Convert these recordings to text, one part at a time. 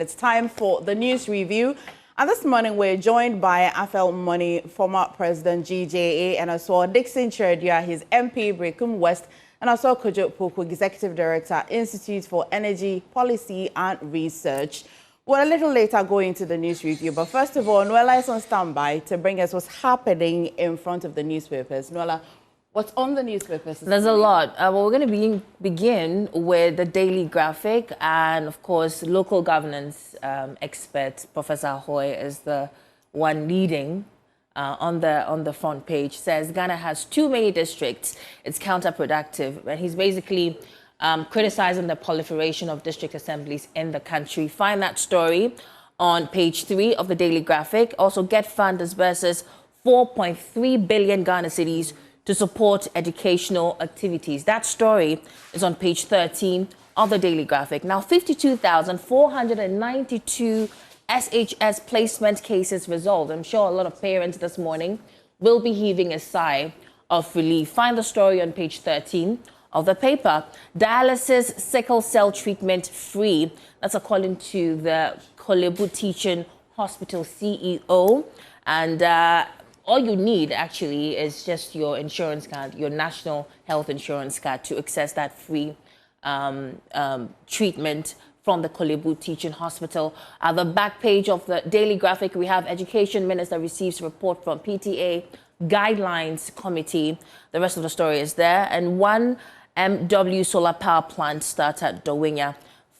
it's time for the news review. And this morning, we're joined by IMANI former President GJA, and I saw Dixon Cheredua, his MP, Brekum West, and I saw Kojo Poku, Executive Director, Institute for Energy Policy and Research. Well, a little later going into the news review, but first of all, Noella is on standby to bring us what's happening in front of the newspapers. Noella, what's on the newspapers? There's a lot. Well, we're going to begin with the Daily Graphic, and of course, local governance expert Professor Ahoy is the one leading on the front page. Says Ghana has too many districts; it's counterproductive, and he's basically criticizing the proliferation of district assemblies in the country. Find that story on page 3 of the Daily Graphic. Also, Get Fund disburses 4.3 billion Ghana cedis to support educational activities. That story is on page 13 of the Daily Graphic. Now, 52,492 SHS placement cases resolved. I'm sure a lot of parents this morning will be heaving a sigh of relief. Find the story on page 13 of the paper. Dialysis sickle cell treatment free. That's according to the Kolebu Teaching Hospital CEO. And all you need actually is just your insurance card, your national health insurance card, to access that free treatment from the Kolebu Teaching Hospital. At the back page of the Daily Graphic, we have Education Minister receives report from PTA Guidelines Committee. The rest of the story is there. And 1 MW solar power plant start at Dowinya.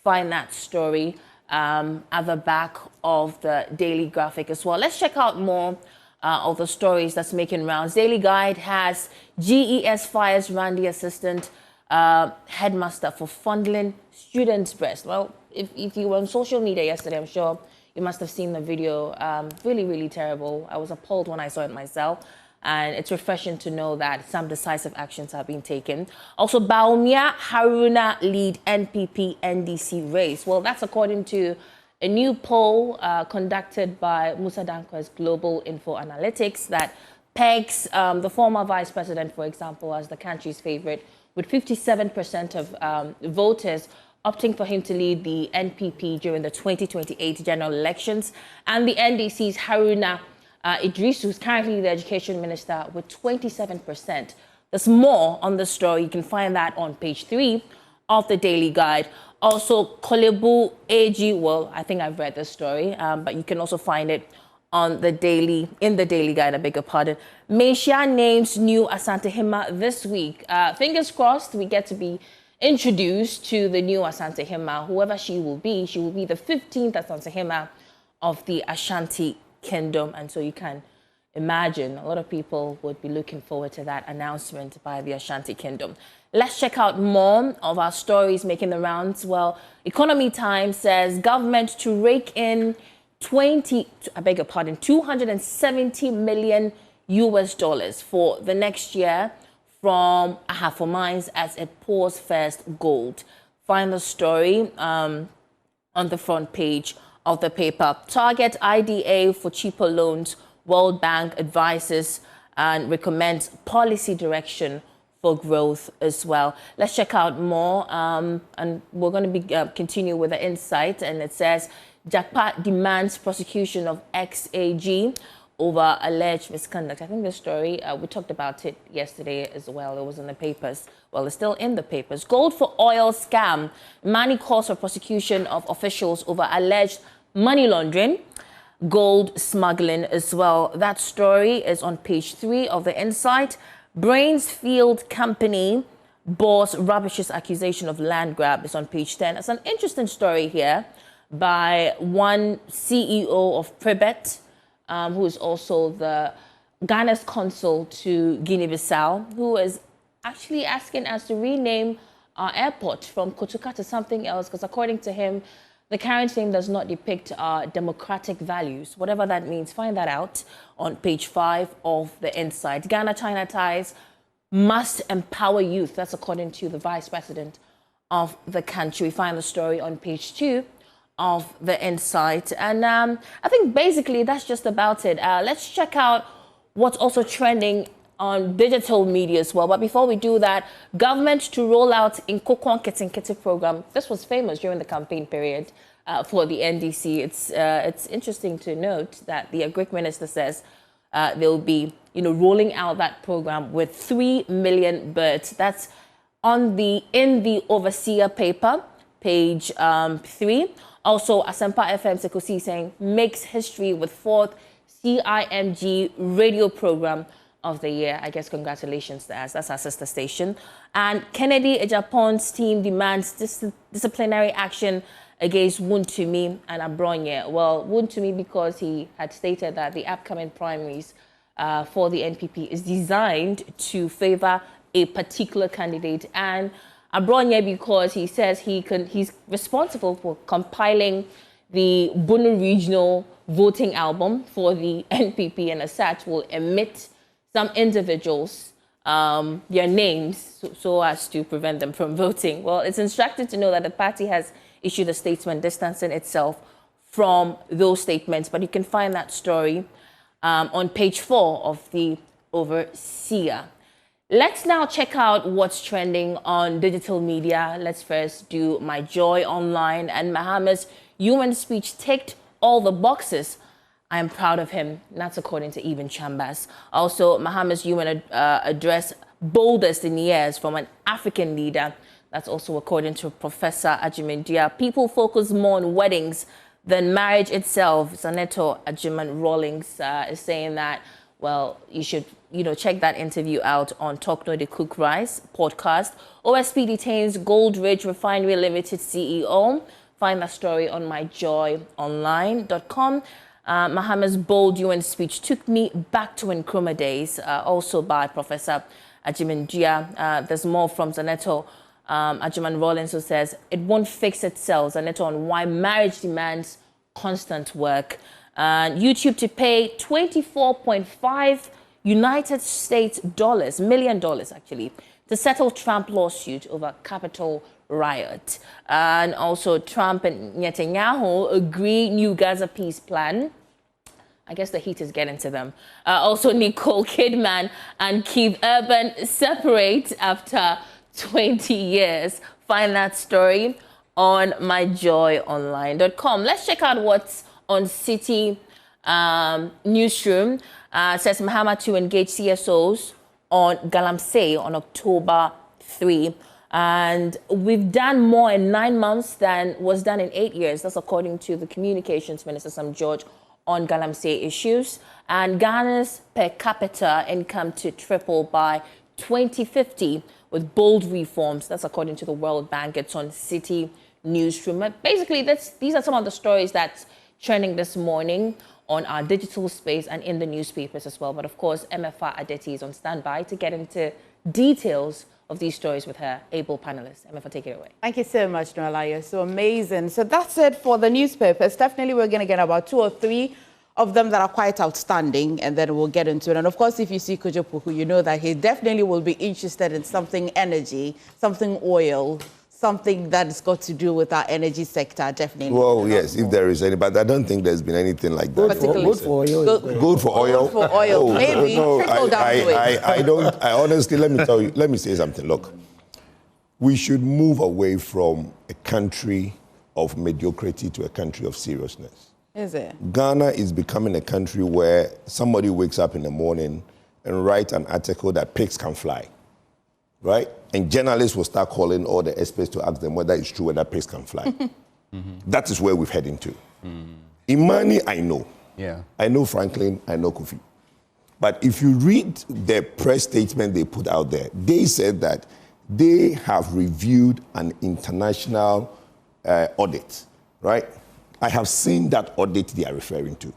Find that story at the back of the Daily Graphic as well. Let's check out more of the stories that's making rounds. Daily Guide has GES fires Randy assistant headmaster for fondling students' breast. Well, if you were on social media yesterday, I'm sure you must have seen the video. Really, really terrible. I was appalled when I saw it myself. And it's refreshing to know that some decisive actions have been taken. Also, Baumia Haruna lead NPP NDC race. Well, that's according to a new poll conducted by Musa Dankwa's Global Info Analytics that pegs the former vice president, for example, as the country's favorite, with 57% of voters opting for him to lead the NPP during the 2028 general elections, and the NDC's Haruna Idrisu, who's currently the education minister, with 27%. There's more on the story. You can find that on page 3 of the Daily Guide. Also, Kolebu AG, well, I think I've read this story, but you can also find it on the Daily Guide, I beg your pardon. Mesia names new Asante Hima this week. Fingers crossed we get to be introduced to the new Asante Hima, whoever she will be. She will be the 15th Asante Hima of the Ashanti Kingdom, and so you can imagine a lot of people would be looking forward to that announcement by the Ashanti Kingdom. Let's check out more of our stories making the rounds. Well, Economy Times says government to rake in 270 million US dollars for the next year from Ahafo Mines as it pours first gold. Find the story on the front page of the paper. Target IDA for cheaper loans. World Bank advises and recommends policy direction for growth as well. Let's check out more, and we're going to continue with the insight. And it says JACPA demands prosecution of ex-AG over alleged misconduct. I think this story, we talked about it yesterday as well. It was in the papers. Well, it's still in the papers. Gold for oil scam. IMANI calls for prosecution of officials over alleged money laundering, gold smuggling as well. That story is on page 3 of the Insight. Brainsfield Company boss rubbishes accusation of land grab is on page 10. It's an interesting story here by one CEO of Pribet, who is also the Ghana's consul to Guinea-Bissau, who is actually asking us to rename our airport from Kotoka to something else, because according to him, the current name does not depict our democratic values, whatever that means. Find that out on page 5 of the Insight. Ghana-China ties must empower youth. That's according to the vice president of the country. Find the story on page 2 of the Insight. And I think basically that's just about it. Let's check out what's also trending on digital media as well. But before we do that, government to roll out in Nkokon Ketinketi program. This was famous during the campaign period. for the NDC. It's interesting to note that the Agric Minister says they'll be, rolling out that program with 3 million birds. That's in the Overseer paper, page 3. Also, Asempa FM Sekosi saying makes history with 4th CIMG radio program of the year. I guess congratulations to us. That's our sister station. And Kennedy Ejapon's team demands disciplinary action against Wontumi and Abronye. Well, Wontumi because he had stated that the upcoming primaries for the NPP is designed to favor a particular candidate, and Abronye because he says he's responsible for compiling the Bunu regional voting album for the NPP, and as such will emit some individuals their names so as to prevent them from voting. Well, it's instructed to know that the party has issued a statement distancing itself from those statements, but you can find that story on page 4 of the Overseer. Let's now check out what's trending on digital media. Let's first do My Joy Online, and Mahama's UN speech ticked all the boxes. I am proud of him. That's according to Even Chambers. Also, Mahama's UN address boldest in years from an African leader. That's also according to Professor Ajimendia. People focus more on weddings than marriage itself. Zaneto Ajiman Rawlings is saying that, well, you should check that interview out on Talk No de Cook Rice podcast. OSP detains Gold Ridge Refinery Limited CEO. Find that story on myjoyonline.com. Mahama's bold UN speech took me back to Nkrumah days, also by Professor Ajimendia. There's more from Zaneto Ajiman Rawlings, who says it won't fix itself. Zaneto on why marriage demands constant work. YouTube to pay $24.5 United States million actually, to settle Trump lawsuit over Capitol riot. And also Trump and Netanyahu agree new Gaza peace plan. I guess the heat is getting to them. Also Nicole Kidman and Keith Urban separate after 20 years. Find that story on myjoyonline.com. Let's check out what's on City Newsroom. Says Mahama to engage CSOs on Galamsey on October 3. And we've done more in 9 months than was done in 8 years. That's according to the Communications Minister, Sam George, on Galamsey issues. And Ghana's per capita income to triple by 2050 with bold reforms. That's according to the World Bank. It's on City Newsroom. But basically, these are some of the stories that's trending this morning on our digital space and in the newspapers as well. But of course, MFA Adeti is on standby to get into details of these stories with her able panelists. MFA, take it away. Thank you so much, Noella. You're so amazing. So that's it for the newspapers. Definitely, we're going to get about 2 or 3 of them that are quite outstanding, and then we'll get into it. And of course, if you see Kojo Poku, you know that he definitely will be interested in something energy, something oil, something that's got to do with our energy sector, definitely. Well, yes, if there is any, but I don't think there's been anything like that. Good for oil. Good for oil. Good for oil. Oh, maybe trickle down to it. I honestly, let me say something. Look, we should move away from a country of mediocrity to a country of seriousness. Is it? Ghana is becoming a country where somebody wakes up in the morning and writes an article that pigs can fly. Right? And journalists will start calling all the experts to ask them whether it's true whether pigs can fly. That is where we're heading to. Imani, I know. Yeah. I know Franklin, I know Kofi. But if you read the press statement they put out there, they said that they have reviewed an international audit, right? I have seen that audit they are referring to.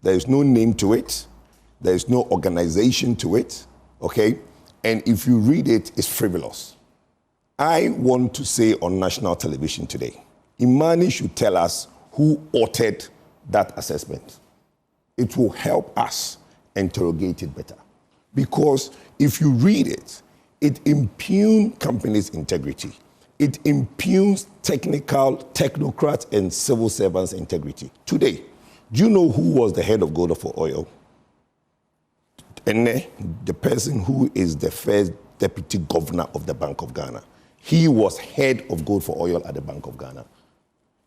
There is no name to it. There is no organization to it, okay? And if you read it, it's frivolous. I want to say on national television today, Imani should tell us who authored that assessment. It will help us interrogate it better. Because if you read it, it impugns companies' integrity. It impugns technocrats and civil servants' integrity. Today, do you know who was the head of Gold for Oil? And the person who is the first deputy governor of the Bank of Ghana. He was head of Gold for Oil at the Bank of Ghana.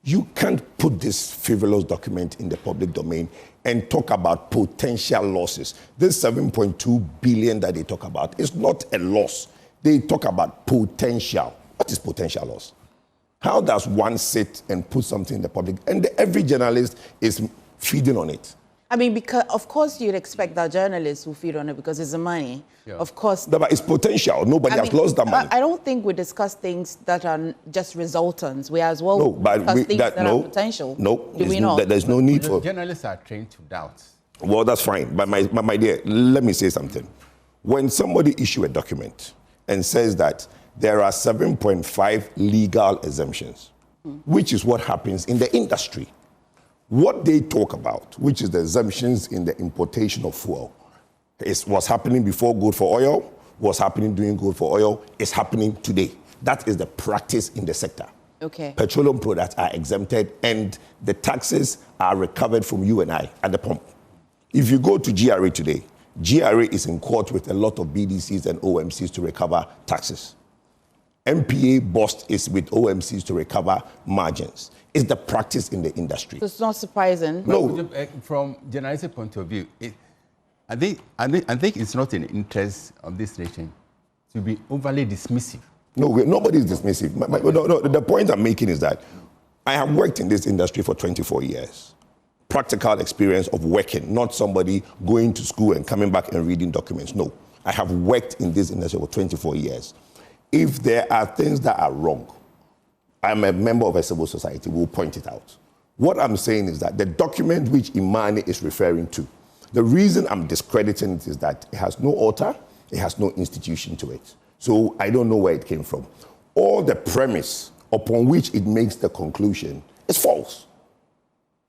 You can't put this frivolous document in the public domain and talk about potential losses. This 7.2 billion that they talk about is not a loss. They talk about potential. What is potential loss? How does one sit and put something in the public? And every journalist is feeding on it. I mean, because of course you'd expect that journalists will feed on it because it's the money. Yeah. Of course. No, but it's potential. Nobody has lost that money. I don't think we discuss things that are just resultants. We as well discuss things that are potential. No, do we not? There's no need for... Journalists are trained to doubt. Well, that's fine. But my dear, let me say something. When somebody issue a document and says that there are 7.5 legal exemptions, which is what happens in the industry. What they talk about, which is the exemptions in the importation of fuel, is what's happening before good for oil, what's happening during good for oil, is happening today. That is the practice in the sector. Okay. Petroleum products are exempted and the taxes are recovered from you and I at the pump. If you go to GRA today, GRA is in court with a lot of BDCs and OMCs to recover taxes. MPA bust is with OMCs to recover margins. It's the practice in the industry. So it's not surprising. No. From journalistic point of view, I think it's not in the interest of this nation to be overly dismissive. No, nobody is dismissive. No, the point I'm making is that I have worked in this industry for 24 years. Practical experience of working, not somebody going to school and coming back and reading documents. No, I have worked in this industry for 24 years. If there are things that are wrong, I'm a member of a civil society, we'll point it out. What I'm saying is that the document which IMANI is referring to, the reason I'm discrediting it is that it has no author, it has no institution to it. So I don't know where it came from. All the premise upon which it makes the conclusion is false.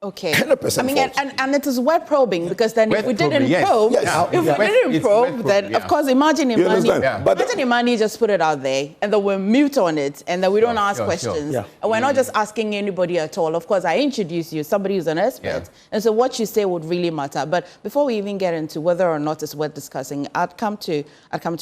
Okay. 100% I mean, false. and it is web probing because then if we didn't probe, if we didn't probe, then of course imagine IMANI just put it out there and then we mute on it and then we don't ask questions. And we're not just asking anybody at all. Of course, I introduce you, somebody who's an expert. And so what you say would really matter. But before we even get into whether or not it's worth discussing, I'll come to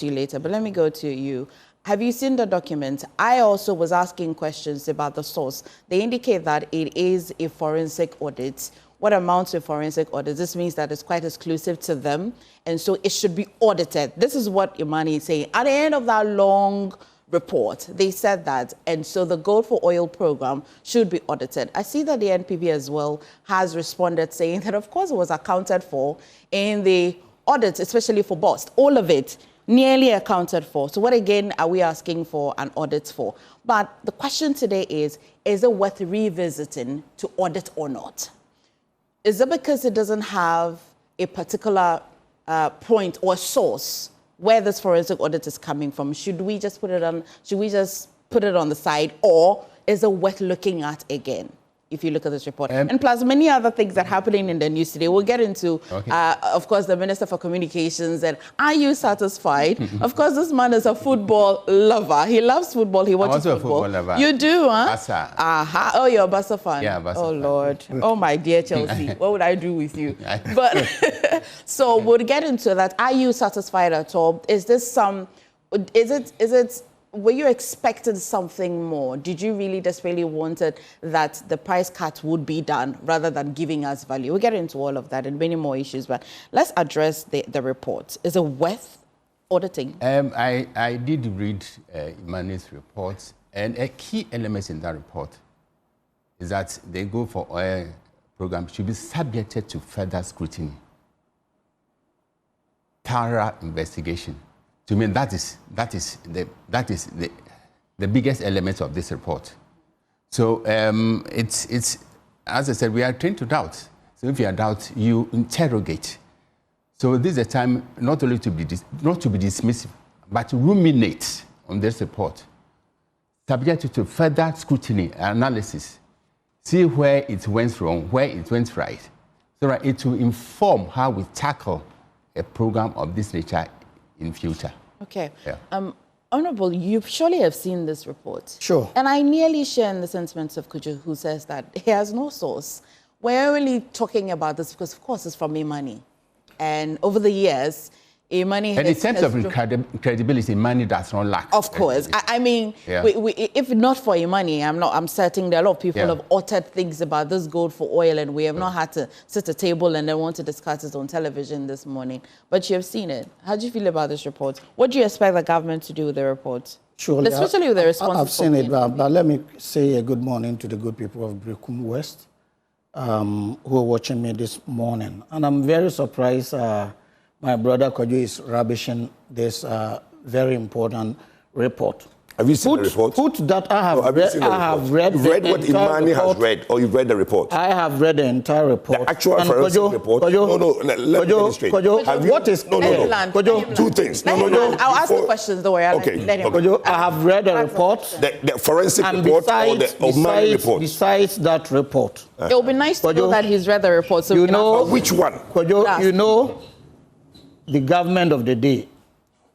you later. But let me go to you. Have you seen the document? I also was asking questions about the source. They indicate that it is a forensic audit. What amounts to a forensic audit? This means that it's quite exclusive to them, and so it should be audited. This is what IMANI is saying. At the end of that long report, they said that, and so the Gold for Oil program should be audited. I see that the NPB as well has responded saying that, of course, it was accounted for in the audit, especially for bust. All of it nearly accounted for. So what again are we asking for an audit for? But the question today is it worth revisiting to audit or not? Is it because it doesn't have a particular point or source where this forensic audit is coming from? Should we just put it on the side, or is it worth looking at again? If you look at this report. And plus many other things that are happening in the news today. We'll get into, of course, the Minister for Communications and are you satisfied? Of course, this man is a football lover. He loves football. He watches football. I'm also a football lover. You do, huh? Barca. Aha. Oh, you're a Barca fan? Yeah, Barca Oh, fan. Lord. Oh, my dear Chelsea. What would I do with you? But so we'll get into that. Are you satisfied at all? Is this were you expecting something more? Did you really desperately wanted that the price cut would be done rather than giving us value? We'll get into all of that and many more issues, but let's address the report. Is it worth auditing? I did read IMANI's report, and a key element in that report is that the Go for Oil program should be subjected to further scrutiny, thorough investigation. To me, that is the biggest element of this report. So it's as I said, we are trained to doubt. So if you are doubt, you interrogate. So this is a time not only to be dismissive, but to ruminate on this report, subject to further scrutiny, analysis, see where it went wrong, where it went right, so that it will inform how we tackle a program of this nature in future. Okay. Yeah. Honorable, you surely have seen this report. Sure. And I nearly share in the sentiments of Kojo, who says that he has no source. We're only talking about this because, of course, it's from IMANI. And over the years, IMANI And in terms of credibility, money does not lack. Of course. I mean, yeah. If not for IMANI, I'm certain there are a lot of people Yeah. have uttered things about this gold for oil, and we have not had to sit at a table and then want to discuss it on television this morning. But you have seen it. How do you feel about this report? What do you expect the government to do with the report? Surely, especially with the response. I've seen it, but let me say a good morning to the good people of Brekum West who are watching me this morning. And I'm very surprised my brother Kojo is rubbishing this very important report. Have you seen the report? Put that I have read. You've read what IMANI has read, or you've read the report? I have read the entire report. The actual forensic report? Let me demonstrate. What is Kojo, two things. I'll ask the questions, don't worry. Kojo, I have read the report. The forensic report or the IMANI report? Besides that report. It would be nice to know that he's read the report. So you know which one? Kojo, you know the government of the day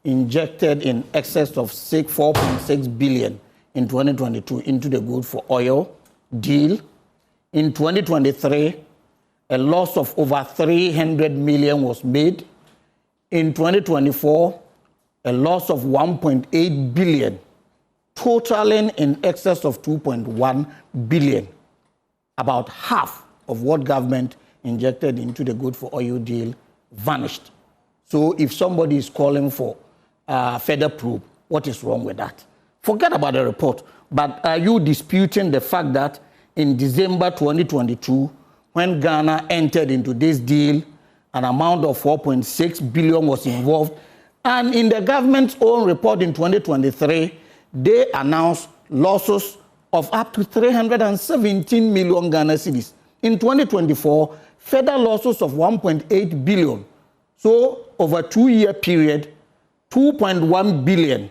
injected in excess of 4.6 billion in 2022 into the gold for oil deal. In 2023, a loss of over 300 million was made. In 2024, a loss of 1.8 billion, totaling in excess of 2.1 billion. About half of what government injected into the gold for oil deal vanished. So if somebody is calling for further probe, what is wrong with that? Forget about the report. But are you disputing the fact that in December 2022, when Ghana entered into this deal, an amount of 4.6 billion was involved, and in the government's own report in 2023, they announced losses of up to 317 million Ghana cedis. In 2024, further losses of 1.8 billion. So over a 2-year period, 2.1 billion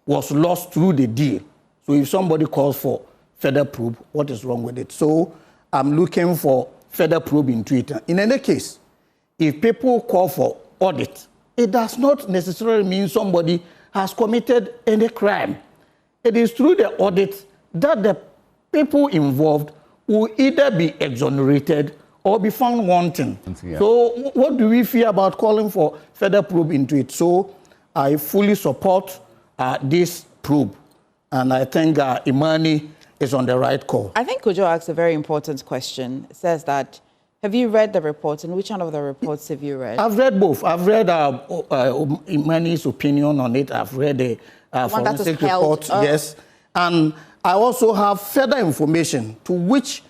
was lost through the deal. So if somebody calls for further probe, what is wrong with it? So I'm looking for further probe into it. In any case, if people call for audit, it does not necessarily mean somebody has committed any crime. It is through the audit that the people involved will either be exonerated or be found wanting. Yeah. So what do we fear about calling for further probe into it? So I fully support this probe, and I think IMANI is on the right call. I think Kojo asked a very important question. It says that, have you read the reports, and which one of the reports have you read? I've read both. I've read IMANI's opinion on it. I've read the forensic report, yes. And I also have further information to which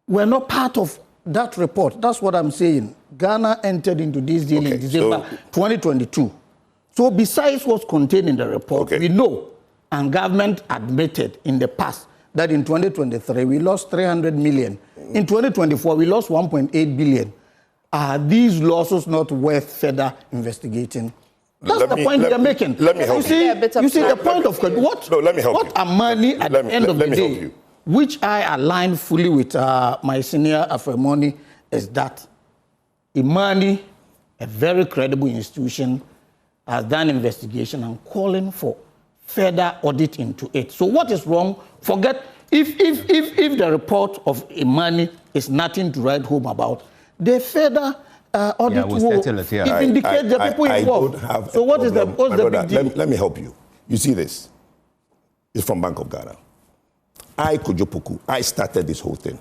we're not part of that report. That's what I'm saying. Ghana entered into this deal in December 2022. So besides what's contained in the report, we know, and government admitted in the past, that in 2023 we lost 300 million. In 2024 we lost 1.8 billion. Are these losses not worth further investigating? That's the point they're making. Let me help you. You see the point of what? No, let me help you. What IMANI at the end of the day, which I align fully with my senior Afremoni, is that IMANI, a very credible institution, has done investigation and calling for further audit into it. So what is wrong? Forget if the report of IMANI is nothing to write home about, the further audit will indicate the people involved. So what's the big deal? Let me help you. You see this? It's from Bank of Ghana. Kojo Poku, I started this whole thing.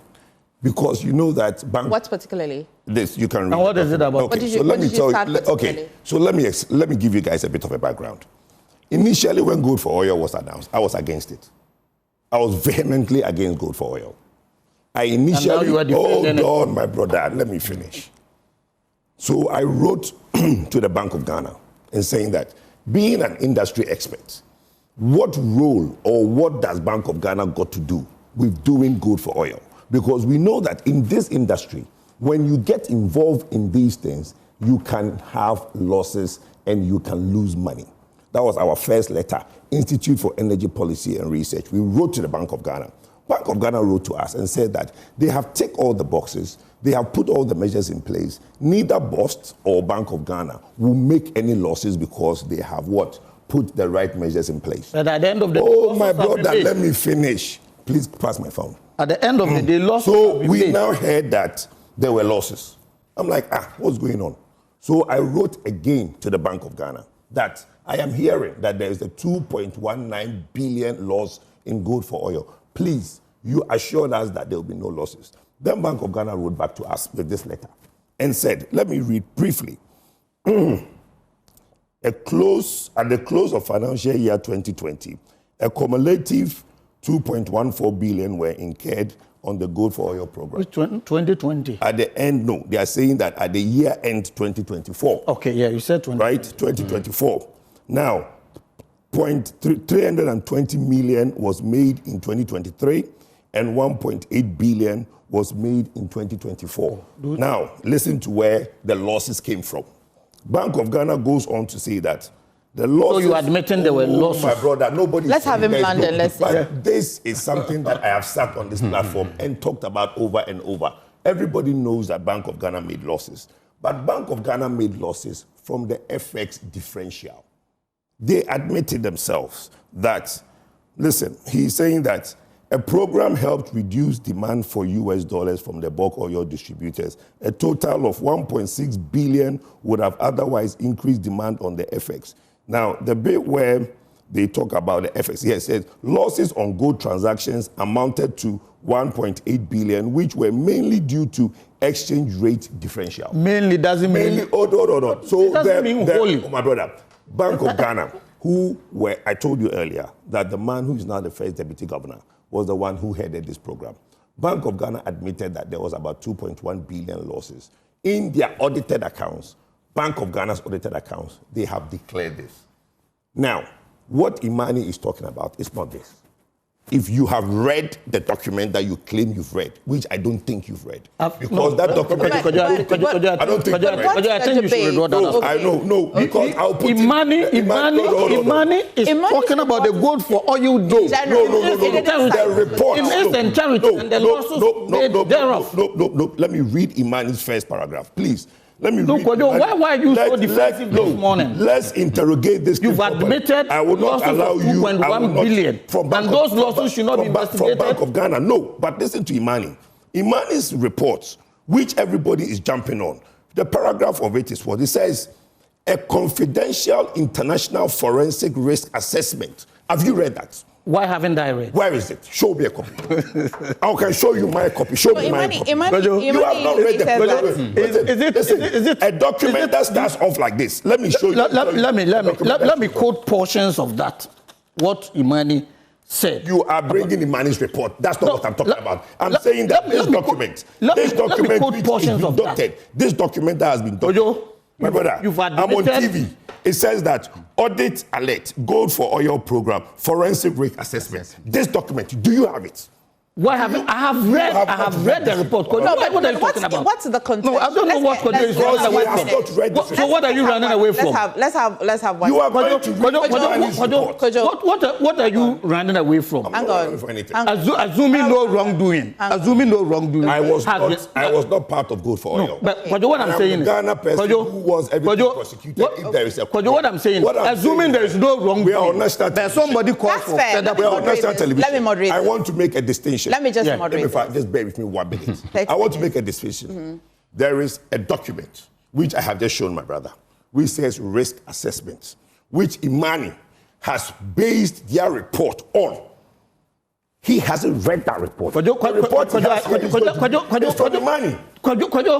Because you know that bank... What particularly? This, you can read. And what is it about? Okay, so let me tell you... Okay, so let me give you guys a bit of a background. Initially, when gold for oil was announced, I was against it. I was vehemently against gold for oil. I initially... Hold on, my brother, let me finish. So I wrote to the Bank of Ghana and saying that, being an industry expert, what role or what does Bank of Ghana got to do with doing gold for oil? Because we know that in this industry, when you get involved in these things, you can have losses and you can lose money. That was our first letter, Institute for Energy Policy and Research. We wrote to the Bank of Ghana. Bank of Ghana wrote to us and said that they have ticked all the boxes, they have put all the measures in place. Neither BOST or Bank of Ghana will make any losses because they have what? Put the right measures in place. But at the end of the day, my brother, let me finish. Please pass my phone. At the end of the day, losses. So we now heard that there were losses. I'm like, what's going on? So I wrote again to the Bank of Ghana that I am hearing that there is a 2.19 billion loss in gold for oil. Please, you assured us that there will be no losses. Then Bank of Ghana wrote back to us with this letter and said, let me read briefly. At the close of financial year 2020, a cumulative 2.14 billion were incurred on the gold for oil program. 2020. At the end, no, they are saying that at the year end 2024. Okay, yeah, you said 20. Right, 2024. Now, 320 million was made in 2023 and 1.8 billion was made in 2024. Now, listen to where the losses came from. Bank of Ghana goes on to say that the losses... So you admitting there were losses? My brother, nobody... Let's have him land and let's see. But this is something that I have sat on this platform and talked about over and over. Everybody knows that Bank of Ghana made losses. But Bank of Ghana made losses from the FX differential. They admitted themselves that, listen, he's saying that a program helped reduce demand for US dollars from the bulk oil distributors. A total of 1.6 billion would have otherwise increased demand on the FX. Now, the bit where they talk about the FX, here it says losses on gold transactions amounted to 1.8 billion, which were mainly due to exchange rate differential. Mainly doesn't mean... Hold. So it doesn't mean wholly. Oh, my brother, Bank of Ghana, I told you earlier that the man who is now the first deputy governor was the one who headed this program. Bank of Ghana admitted that there was about 2.1 billion losses. In their audited accounts, Bank of Ghana's audited accounts, they have declared this. Now, what IMANI is talking about is not this. If you have read the document that you claim you've read, which I don't think you've read, because that document... I don't think you've read. I think you should read that. I know, no, because I'll put IMANI is talking about the gold for oil deal. No. The report. In its entirety, and the losses made thereof. No. Let me read IMANI's first paragraph, please. Let me read. Why are you so defensive this morning? Let's interrogate this. You've admitted I will not allow you 2.1 billion. And those losses should not be investigated. From Bank of Ghana, no. But listen to IMANI. IMANI's reports, which everybody is jumping on, the paragraph of it is what it says: a confidential international forensic risk assessment. Have you read that? Why haven't I read? Where is it? Show me a copy. I can show you my copy. Show me my copy. You have not read the Is it a document that starts off like this? Let me show you. Let me quote portions of that. What IMANI said. You are bringing IMANI's report. That's not what I'm talking about. I'm saying that this document which is being doctored, this document that has been doctored. My brother, I'm on TV. It says that audit alert, gold for oil program, forensic risk assessment. This document, do you have it? Why haven't I have read the report? No, what are you talking about? What's the context? No, I don't know what Kojo is running away from. So what are you running away from? Let's have one. You are going to read Kojo, what are you running away from? I'm not running for anything. Assuming no wrongdoing. Assuming no wrongdoing. I was not part of gold for oil. But Kojo, what I'm saying is, Ghana person who was everything prosecuted if there is a Kojo, what I'm saying, assuming there is no wrongdoing, we are on national television. Somebody calls for further. We are on national television. Let me moderate. I want to make a distinction. Let me just moderate. Just bear with me 1 minute. I want to make a distinction. There is a document, which I have just shown my brother, which says risk assessment, which IMANI has based their report on. He hasn't read that report. The report is from IMANI.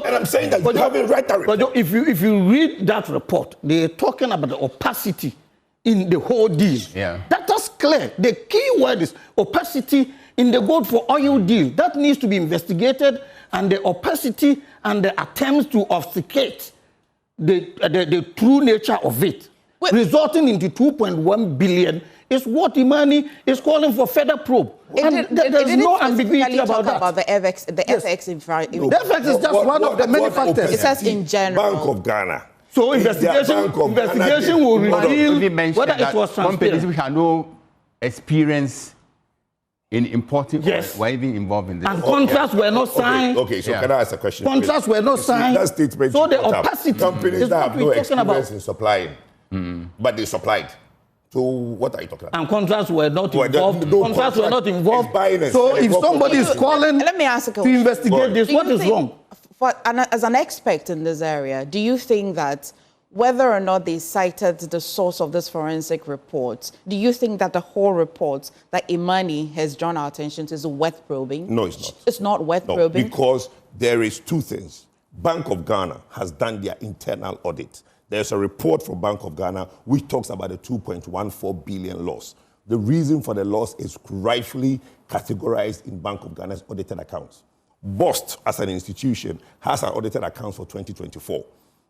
And I'm saying that you haven't read that report. If you read that report, they're talking about the opacity in the whole deal. Yeah. That is clear. The key word is opacity in the gold for oil deal. That needs to be investigated, and the opacity and the attempts to obfuscate the true nature of it, resulting into 2.1 billion, is what IMANI is calling for further probe. There's no ambiguity about that. About the FX, the FX the FX is just one of the many factors. It says in general. Bank of Ghana. So investigation will reveal whether it was companies which have no experience in importing were even involved in this. And contracts were not signed. Okay, so can I ask a question? Contracts were not signed. That statement so the opacity companies is that what have no we're talking about. experience in supplying, but they supplied. So what are you talking about? And contracts were not involved. Contracts were not involved. So if somebody is calling let me ask to investigate this, what is wrong? as an expert in this area, do you think that whether or not they cited the source of this forensic report, do you think that the whole report that IMANI has drawn our attention to is worth probing? No, it's not. It's not worth probing? Because there is two things. Bank of Ghana has done their internal audit. There's a report from Bank of Ghana which talks about a 2.14 billion loss. The reason for the loss is rightfully categorized in Bank of Ghana's audited accounts. BOST, as an institution, has an audited accounts for 2024.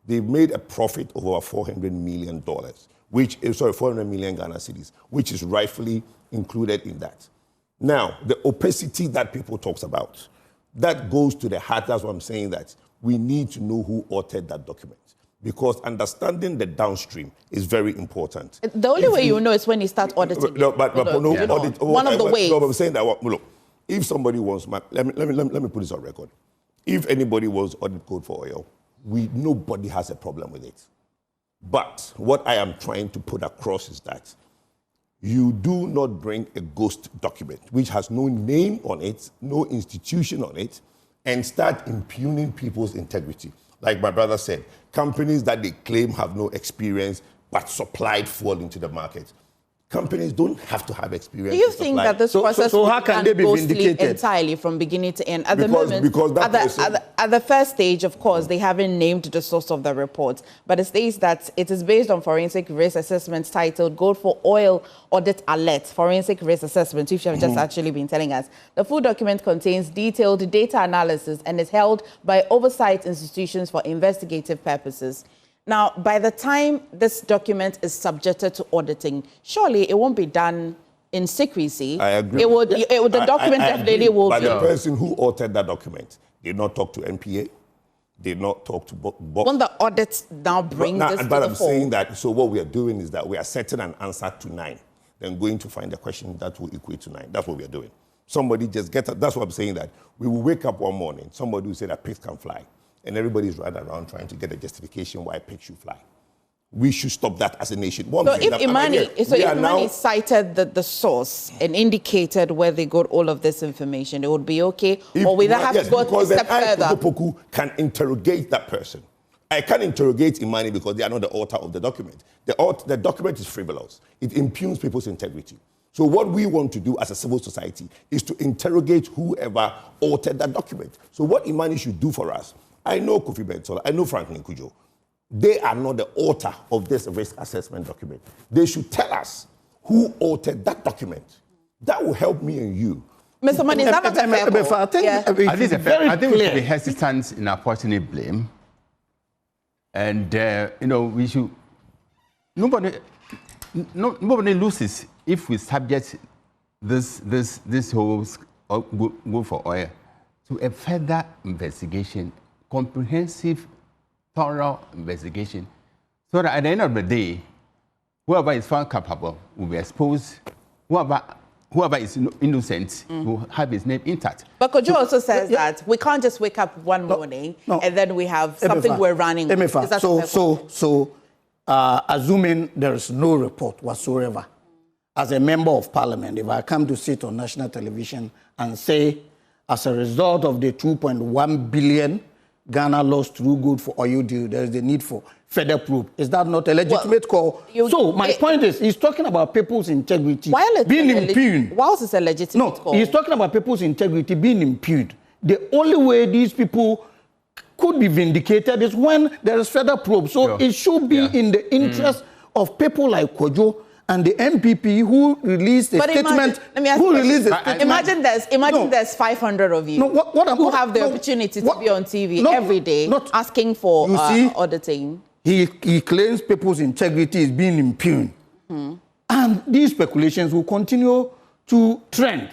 They've made a profit of over $400 million, 400 million Ghana cedis, which is rightfully included in that. Now, the opacity that people talks about, that goes to the heart. That's what I'm saying, that we need to know who authored that document, because understanding the downstream is very important. The only way you know is when you start auditing. One of the ways. No, I'm saying that, look, if somebody wants, let me put this on record. If anybody wants audit code for oil, nobody has a problem with it. But what I am trying to put across is that you do not bring a ghost document, which has no name on it, no institution on it, and start impugning people's integrity. Like my brother said, companies that they claim have no experience but supplied fuel into the market. Companies don't have to have experience. Do you think that this process how can they be vindicated entirely from beginning to end? At the first stage, of course, they haven't named the source of the report, but it states that it is based on forensic risk assessments titled Gold for Oil Audit Alert, Forensic Risk Assessment, which you have just actually been telling us. The full document contains detailed data analysis and is held by oversight institutions for investigative purposes. Now, by the time this document is subjected to auditing, surely it won't be done in secrecy. I agree. The document definitely will be. But the person who authored that document did not talk to NPA, did not talk to Won't the audit now bring this to the But I'm fore? saying that, so what we are doing is that we are setting an answer to 9, then going to find a question that will equate to 9. That's what we are doing. Somebody just that's what I'm saying, that we will wake up one morning, somebody will say that pigs can fly. And everybody's running around trying to get a justification why pigs should fly. We should stop that as a nation. So if IMANI cited the source and indicated where they got all of this information, it would be okay? Or will that have to go a step further? Kojo Poku can interrogate that person. I can't interrogate IMANI because they are not the author of the document. The document is frivolous. It impugns people's integrity. So what we want to do as a civil society is to interrogate whoever authored that document. So what IMANI should do for us, I know Kofi Bensola, I know Franklin Kujo. They are not the author of this risk assessment document. They should tell us who authored that document. That will help me and you. Mr. Mani, is that not a fair call? I think we should be hesitant in apportioning blame. And, we should... Nobody loses if we subject this whole go for oil to a further investigation, comprehensive, thorough investigation, so that at the end of the day, whoever is found culpable will be exposed, whoever is innocent will have his name intact. But Kojo also says that we can't just wake up one morning and then we have something we're running with. Assuming there is no report whatsoever, as a member of parliament, if I come to sit on national television and say, as a result of the 2.1 billion Ghana lost through good for oil deal, there is the need for further proof. Is that not a legitimate call? So my point is, he's talking about people's integrity being impugned. Why is this a legitimate call? He's talking about people's integrity being impugned. The only way these people could be vindicated is when there is further probe. So it should be in the interest of people like Kojo and the MPP who released a statement. Imagine there's 500 of you who have the opportunity to be on TV every day asking for auditing. He claims people's integrity is being impugned. And these speculations will continue to trend.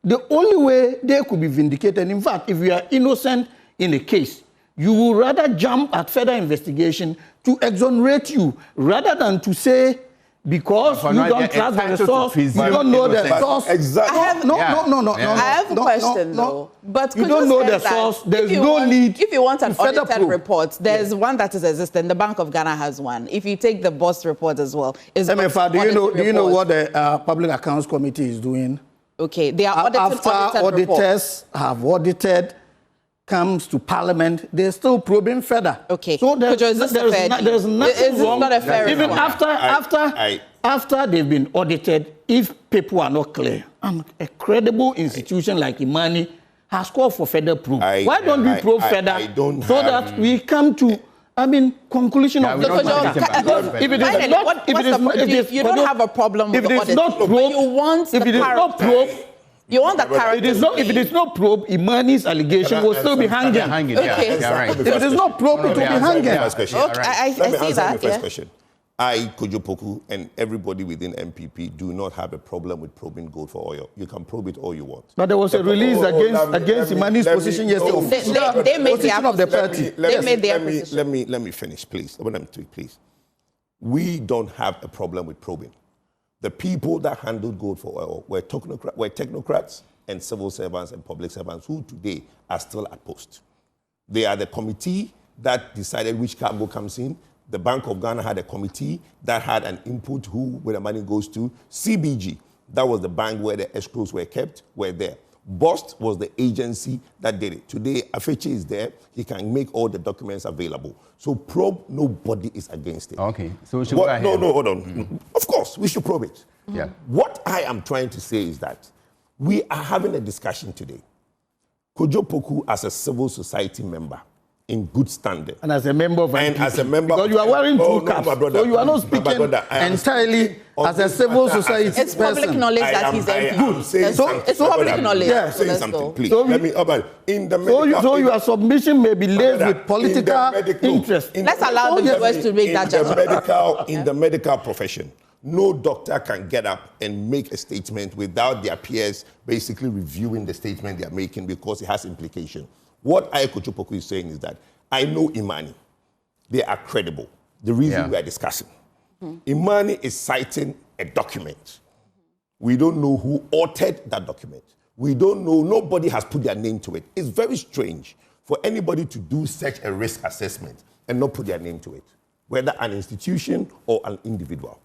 The only way they could be vindicated, in fact, if you are innocent in a case, you will rather jump at further investigation to exonerate you rather than to say, because you don't trust the source, you don't know the source. Exactly. I have a question, though. But you don't know the source. There's no need. If you want an audited report, there's one that is existing. The Bank of Ghana has one. If you take the BOST report as well, MFR, do you know what the Public Accounts Committee is doing? Okay, they are auditing after auditors have audited comes to Parliament, they're still probing further. Okay. So Kojo, is this a fair deal? there's nothing Is wrong. not a fair Even response? after they've been audited, if people are not clear, and a credible institution like IMANI has called for further proof. Why don't we probe further so that we come to conclusion of the matter? If it is not, you don't have a problem with the audit, but you want the character. You want the character. If it is not probe, IMANI's allegation will still be hanging. Okay. If it is not probe, it will be hanging. I see that. First question. I, Kojo Poku, and everybody within MPP do not have a problem with probing gold for oil. You can probe it all you want. But there was a release against IMANI's position yesterday. They made position of the party. Let me finish, please. Please. We don't have a problem with probing. The people that handled gold for oil were technocrats and civil servants and public servants who today are still at post. They are the committee that decided which cargo comes in. The Bank of Ghana had a committee that had an input where the money goes to. CBG, that was the bank where the escrows were kept, were there. BOST was the agency that did it. Today, Afeche is there. He can make all the documents available. So probe, nobody is against it. Okay. So we should go ahead. No, hold on. Of course, we should probe it. Yeah. What I am trying to say is that we are having a discussion today. Kojo Poku, as a civil society member, in good standing. And as a member of as a member, because you are wearing two caps, so you are not speaking entirely as a civil society It's public knowledge that he's good. It's public knowledge. Yeah, say something, please. Let me in the medical, so your submission may be laced with political interest. Let's allow the viewers to make that judgment. In the medical profession, no doctor can get up and make a statement without their peers basically reviewing the statement they are making because it has implication. What Kojo Poku is saying is that I know IMANI. They are credible. The reason we are discussing. IMANI is citing a document. We don't know who authored that document. We don't know. Nobody has put their name to it. It's very strange for anybody to do such a risk assessment and not put their name to it, whether an institution or an individual.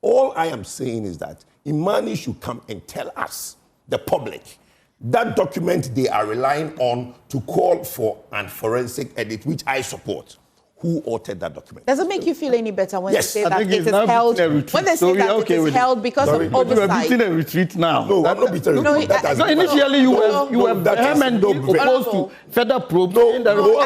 All I am saying is that IMANI should come and tell us, the public, that document they are relying on to call for a forensic audit, which I support. Who authored that document? Does it make you feel any better when they say that it is held? When they say that it is held because of oversight? You are beating a retreat now. No, I'm not beating a retreat. Initially you were vehemently opposed to further probe. I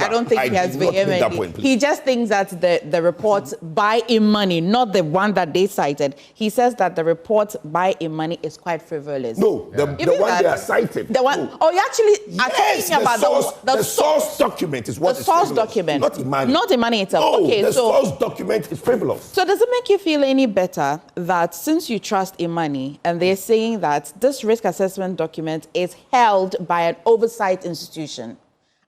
don't think he has vehemently. He just thinks that the report by IMANI, not the one that they cited, he says that the report by IMANI is quite frivolous. No, the one they are cited. The one. Oh, you actually are talking about the source document. Is what the source document, not IMANI. Not IMANI itself. No, the source document is frivolous. So does it make you feel any better that since you trust IMANI and they're saying that this risk assessment document is held by an oversight institution,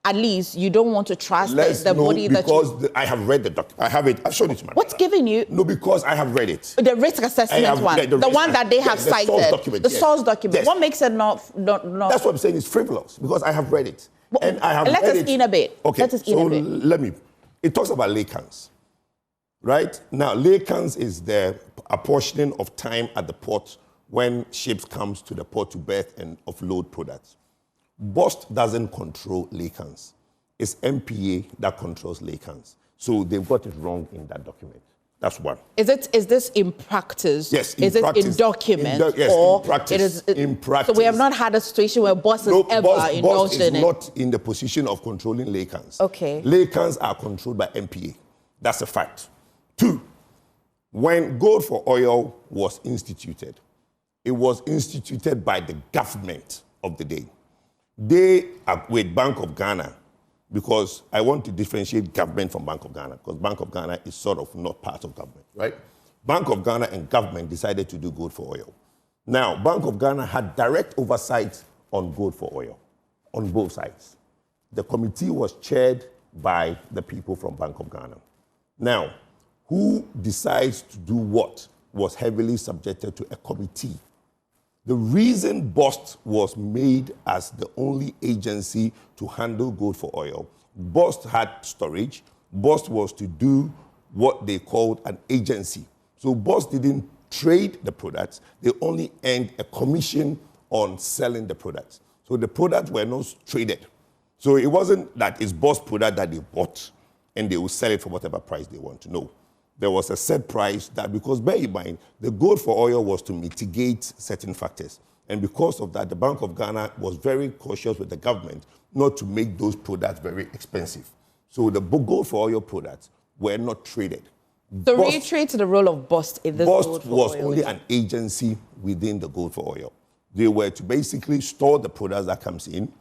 at least you don't want to trust the body that you... Because I have read the document. I have it. I've shown it to my What's giving you... No, because I have read it. The risk assessment one. The one that they have cited. Source document, the source document. Yes. What makes it not... That's what I'm saying. It's frivolous because I have read it. And I have let us in a bit. Okay, let us in a bit. Let me. It talks about laycans, right? Now, laycans is the apportioning of time at the port when ships comes to the port to berth and offload products. BOST doesn't control laycans. It's MPA that controls laycans. So they've got it wrong in that document. That's one. Is this in practice? Yes, in practice. Is it in document? Yes, or in practice. It is, in practice. So we have not had a situation where BOST is BOST is not in the position of controlling laycans. Okay. Laycans are controlled by MPA. That's a fact. 2, when Gold for Oil was instituted, it was instituted by the government of the day. They are with Bank of Ghana, because I want to differentiate government from Bank of Ghana, because Bank of Ghana is sort of not part of government, right? Bank of Ghana and government decided to do Gold for Oil. Now, Bank of Ghana had direct oversight on Gold for Oil, on both sides. The committee was chaired by the people from Bank of Ghana. Now, who decides to do what was heavily subjected to a committee. The reason BOST was made as the only agency to handle Gold for Oil, BOST had storage. BOST was to do what they called an agency. So BOST didn't trade the products. They only earned a commission on selling the products. So the products were not traded. So it wasn't that it's Boss product that they bought and they will sell it for whatever price they want to know. There was a set price that, because bear in mind, the gold for oil was to mitigate certain factors. And because of that, the Bank of Ghana was very cautious with the government not to make those products very expensive. So the gold for oil products were not traded. So reiterate the role of BOST in this BOST was only an agency within the gold for oil. They were to basically store the products that comes in,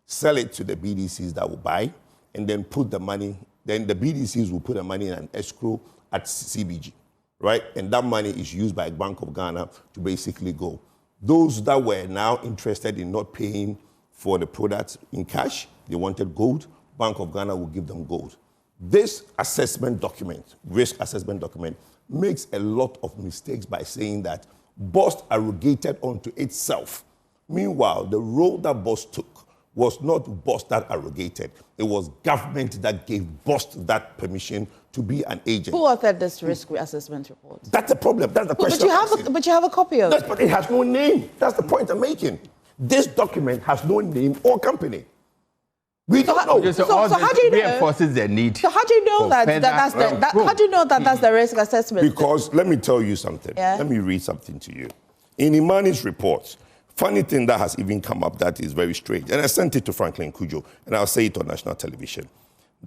sell it to the BDCs that will buy, and then put the money, then the BDCs will put the money in an escrow at CBG, right? And that money is used by Bank of Ghana to basically go. Those that were now interested in not paying for the products in cash, they wanted gold, Bank of Ghana will give them gold. This assessment document, risk assessment document, makes a lot of mistakes by saying that BOST arrogated onto itself. Meanwhile, the role that BOST took was not BOST that arrogated. It was government that gave BOST that permission to be an agent. Who authored this risk assessment report? That's the problem. That's the question. But you have a copy of it. But it has no name. That's the point I'm making. This document has no name or company. We don't know. So how do you know? Reinforces the need. So how do you know how do you know that that's the risk assessment? Because let me tell you something. Yeah. Let me read something to you. In IMANI's report, funny thing that has even come up that is very strange, and I sent it to Franklin Kojo, and I'll say it on national television,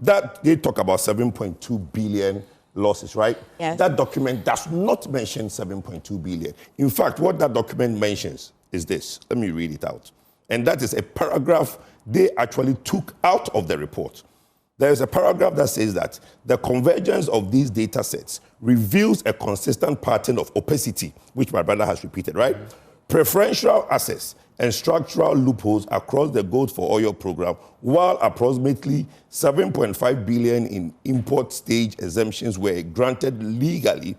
that they talk about 7.2 billion losses, right? Yes. That document does not mention 7.2 billion. In fact, what that document mentions is this. Let me read it out. And that is a paragraph they actually took out of the report. There is a paragraph that says that the convergence of these data sets reveals a consistent pattern of opacity, which my brother has repeated, right? Preferential access and structural loopholes across the gold for oil program, while approximately 7.5 billion in import stage exemptions were granted lawfully.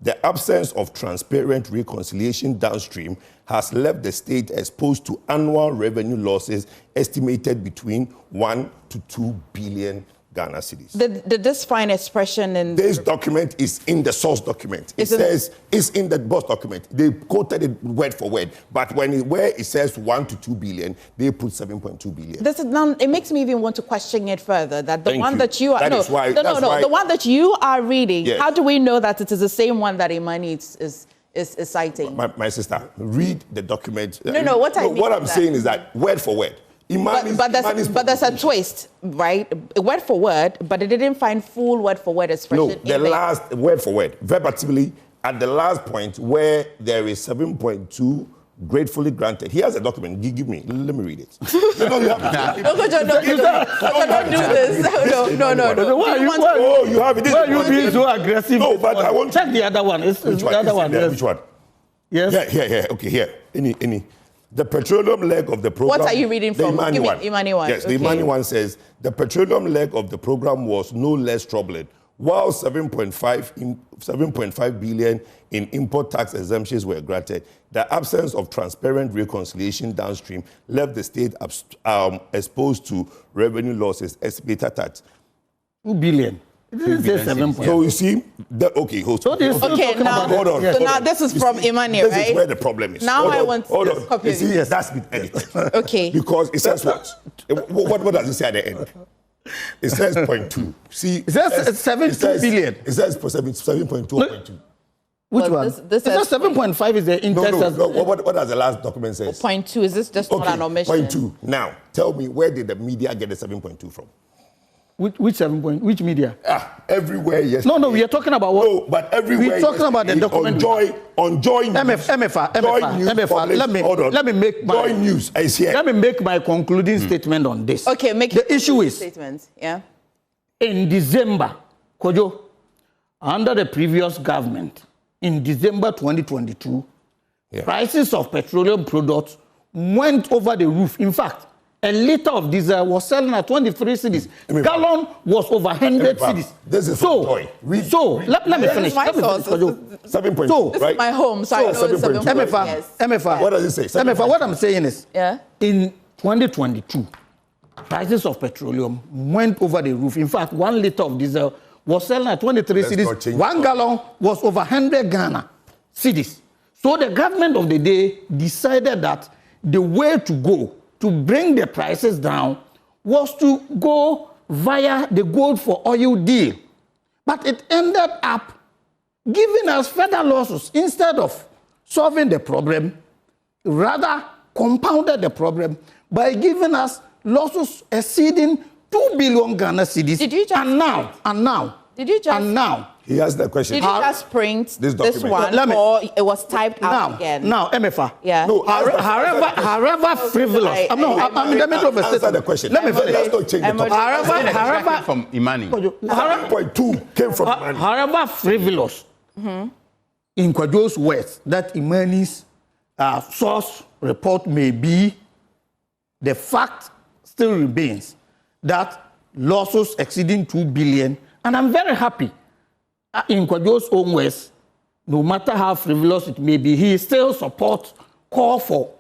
The absence of transparent reconciliation downstream has left the state exposed to annual revenue losses estimated between 1 to 2 billion Ghana cedis. Did this find expression in... This document is in the source document. It says it's in the BOST document. They quoted it word for word. But where it says 1 to 2 billion, they put 7.2 billion. This is now, it makes me even want to question it further. That the Thank one you. that you are... The one that you are reading, Yes. How do we know that it is the same one that IMANI is citing? My sister, read the document. What I'm saying is that word for word. But there's a twist, right? Word for word, but it didn't find full word for word expression. No, the last word for word, verbatimly, at the last point where there is 7.2 gratefully granted. He has a document. Give me. Let me read it. No, you have to. Don't do this. No. Oh, you have it. Why are you being so aggressive? No, but I want to check the other one. Which one? The other one. Yes. Which one? Yes. Here. Okay, here. Any. The petroleum leg of the program... What are you reading from? Give me IMANI one. Yes, the IMANI one says, the petroleum leg of the program was no less troubling. While 7.5 billion in import tax exemptions were granted, the absence of transparent reconciliation downstream left the state exposed to revenue losses estimated at 2 billion. It didn't say 7. So you see, hold on. Hold on. So now this is from IMANI, right? This is where the problem is. Now I want to copy. Yes, that's been edited. Okay. Because it says what? What does it say at the end? It says 0.2. See, it says 7 billion. It says 7.2 or 0.2. Which one? This says 7.5 is the index. No. What does the last document say? 0.2. Is this just not an omission? 0.2. Now, tell me, where did the media get the 7.2 from? Which 7 point? Which media? Everywhere, yes. No, we are talking about what? No, but everywhere. We're talking about the document. On Joy News. Let me make my Joy News is here. Let me make my concluding statement on this. Okay, make the issue is statements. Yeah. In December, Kojo, under the previous government, in December 2022, prices of petroleum products went over the roof. In fact, a liter of diesel was selling at 23 cedis. Gallon was over 100 cedis. This is so let me finish. 7.2, this right? is my home, so I know it's 7.2. MFA. What does it say? MFA, what I'm saying is, in 2022, prices of petroleum went over the roof. In fact, 1 liter of diesel was selling at 23 cedis. 1 gallon was over 100 Ghana cedis. So the government of the day decided that the way to go to bring the prices down was to go via the gold for oil deal. But it ended up giving us further losses instead of solving the problem, rather compounded the problem by giving us losses exceeding 2 billion Ghana cedis. Did you just And now. He asked the question. Did you just print this one, or it was typed out again? Now, MFA. Yeah. No, however frivolous. I'm in the middle of a answer the question. Let me finish. Let's not change the topic. However, from IMANI. 7.2 came from IMANI. However frivolous, in Kojo's words, that IMANI's source report may be, the fact still remains that losses exceeding 2 billion, and I'm very happy, in Kojo's own words, no matter how frivolous it may be, he still supports call for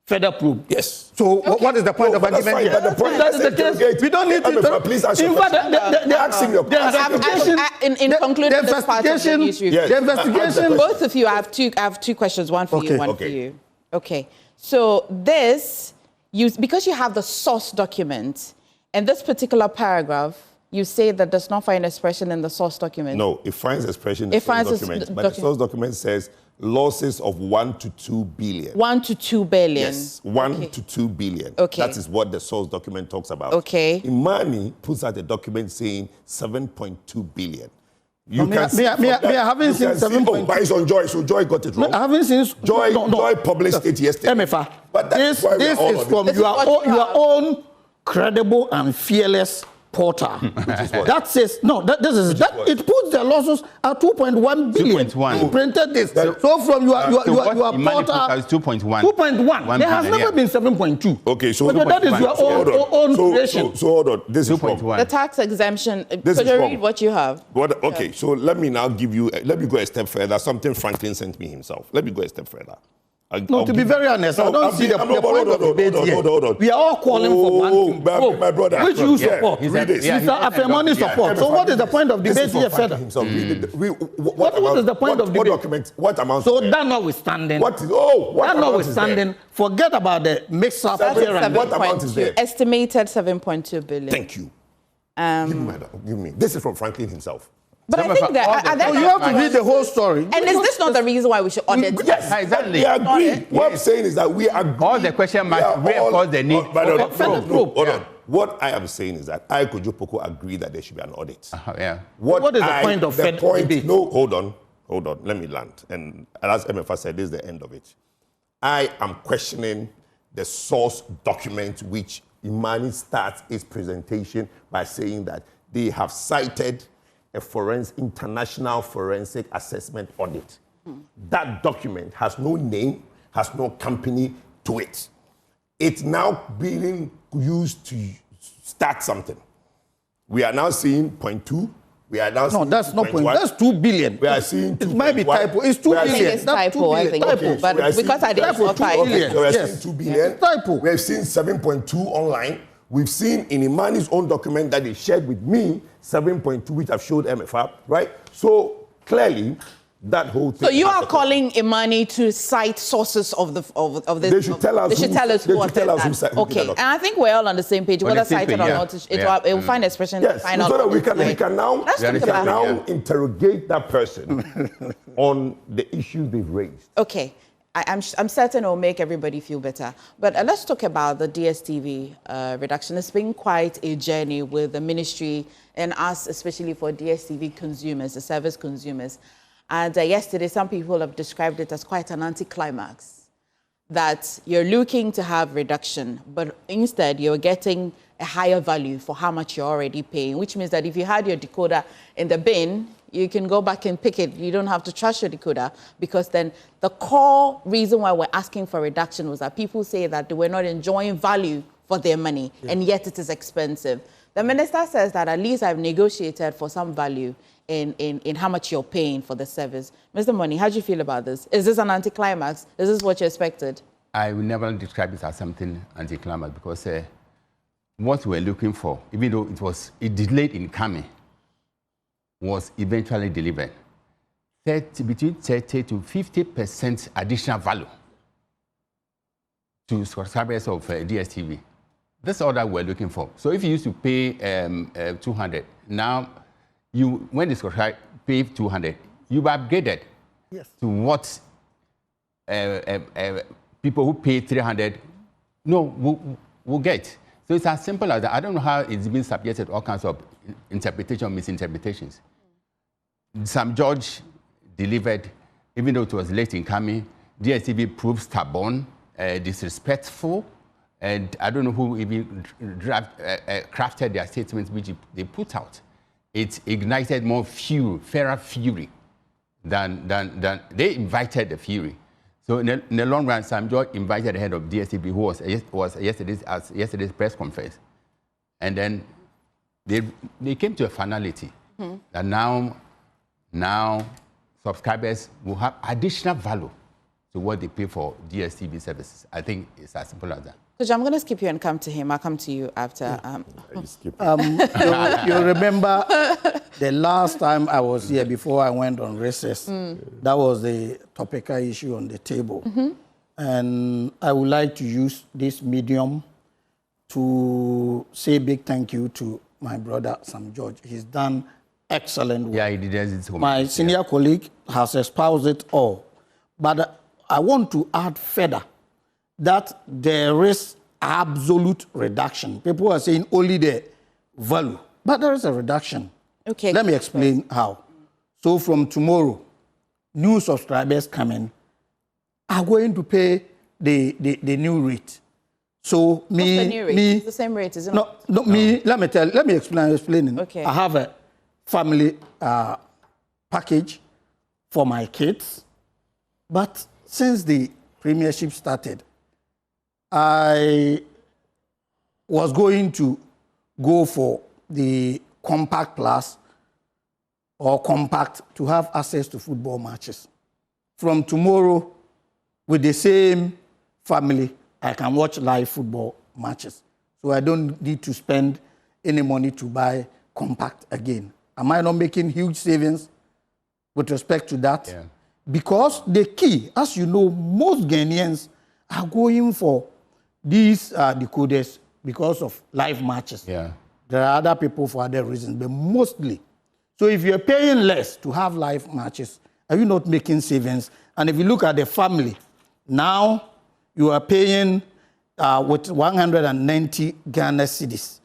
further probe. Yes. So what is the point of argument here? But the point that is the case. We don't need to. Please ask your question. Ask him your question. In concluding this part of the news review, the investigation. Both of you, I have two questions. One for you, one for you. Okay. So this, because you have the source document, and this particular paragraph, you say that does not find expression in the source document. No, it finds expression in the source document. But the source document says losses of 1 to 2 billion. 1 to 2 billion. Yes, 1 to 2 billion. Okay. That is what the source document talks about. Okay. IMANI puts out a document saying 7.2 billion. You I haven't seen 7.2. Oh, but it's on Joy, so Joy got it wrong. I haven't seen Joy published it yesterday. MFA, But this is from your own credible and fearless portal. That says it puts the losses at 2.1 billion. 2.1. You printed this. So from your portal, 2.1. 2.1. There has never been 7.2. Okay, so but that is your own creation. So hold on. This is wrong. The tax exemption. This Could is you wrong. read what you have? Okay, so let me now let me go a step further. Something Franklin sent me himself. Let me go a step further. To be very honest, I don't see the point of debate here. Hold on. We are all calling for my brother. Which you support. Read this. Mr. Afemani support. So what is the point of debate here further? What is the point of debate? What document? What amount? So that notwithstanding. That notwithstanding, forget about the mix-up here and what amount is there? Estimated 7.2 billion. Give me. This is from Franklin himself. But I think that you have to read the whole story. And is this not the reation why we should audit? Yes, exactly. We agree. What I'm saying is that we agree. All the question must reinforce the need. Hold on. What I am saying is that I, Kojo Poku, agree that there should be an audit. What is the point of debate? No, hold on. Let me land. And as MFA said, this is the end of it. I am questioning the source document which IMANI starts its presentation by saying that they have cited a international forensic assessment audit. That document has no name, has no company to it. It's now being used to start something. We are now seeing 0.2. We are now seeing that's not point. That's 2 billion. We are seeing 2. It might be typo. It's 2 billion. It's typo, I think. Okay, but because I didn't know typo. We are seeing 2 billion. Typo. We have seen 7.2 online. We've seen in IMANI's own document that they shared with me 7.2, which I've showed MFA, right? So clearly, that whole thing. So you are calling IMANI to cite sources of this. They should tell us. They should tell us who authored that. Okay, and I think we're all on the same page. Whether cited or not, it will find expression. Yes, so that we can now interrogate that person on the issue they've raised. Okay. I'm certain it will make everybody feel better. But let's talk about the DSTV reduction. It's been quite a journey with the ministry and us, especially for DSTV consumers, the service consumers. And yesterday, some people have described it as quite an anticlimax, that you're looking to have reduction, but instead you're getting a higher value for how much you're already paying, which means that if you had your decoder in the bin, you can go back and pick it. You don't have to trash your decoder, because then the core reason why we're asking for reduction was that people say that they were not enjoying value for their money, and yet it is expensive. The minister says that at least I've negotiated for some value in how much you're paying for the service. Mr. Money, how do you feel about this? Is this an anticlimax? Is this what you expected? I will never describe this as something anticlimax, because what we're looking for, even though it delayed in coming, was eventually delivered. Between 30 to 50% additional value. to subscribers of DSTV. That's all that we're looking for. So if you used to pay 200, now when the subscriber pay 200, you've upgraded to what people who pay 300 will get. So it's as simple as that. I don't know how it's been subjected to all kinds of interpretation, misinterpretations. Some judge delivered, even though it was late in coming. DSTV proved stubborn, disrespectful, and I don't know who even crafted their statements which they put out. It ignited more fury, fairer fury, than they invited the fury. So in the long run, Sam George invited the head of DSTV, who was yesterday's press conference, and then they came to a finality that now subscribers will have additional value to what they pay for DSTV services. I think it's as simple as that. Kojo, I'm going to skip you and come to him. I'll come to you after. You remember the last time I was here before I went on recess, that was the topical issue on the table. And I would like to use this medium to say a big thank you to my brother, Sam George. He's done excellent work. Yeah, he did. My senior colleague has espoused it all. But I want to add further that there is absolute reduction. People are saying only the value, but there is a reduction. Okay. Let me explain how. So from tomorrow, new subscribers coming are going to pay the new rate. So What's the new rate? It's the same rate, isn't it? No, let me explain. Okay. I have a family package for my kids, but since the premiership started, I was going to go for the Compact Plus or Compact to have access to football matches. From tomorrow, with the same family, I can watch live football matches. So I don't need to spend any money to buy Compact again. Am I not making huge savings with respect to that? Yeah. Because the key, as you know, most Ghanaians are going for these decoders because of live matches. Yeah. There are other people for other reasons, but mostly. So if you're paying less to have live matches, are you not making savings? And if you look at the family, now you are paying with 190 Ghana cedis,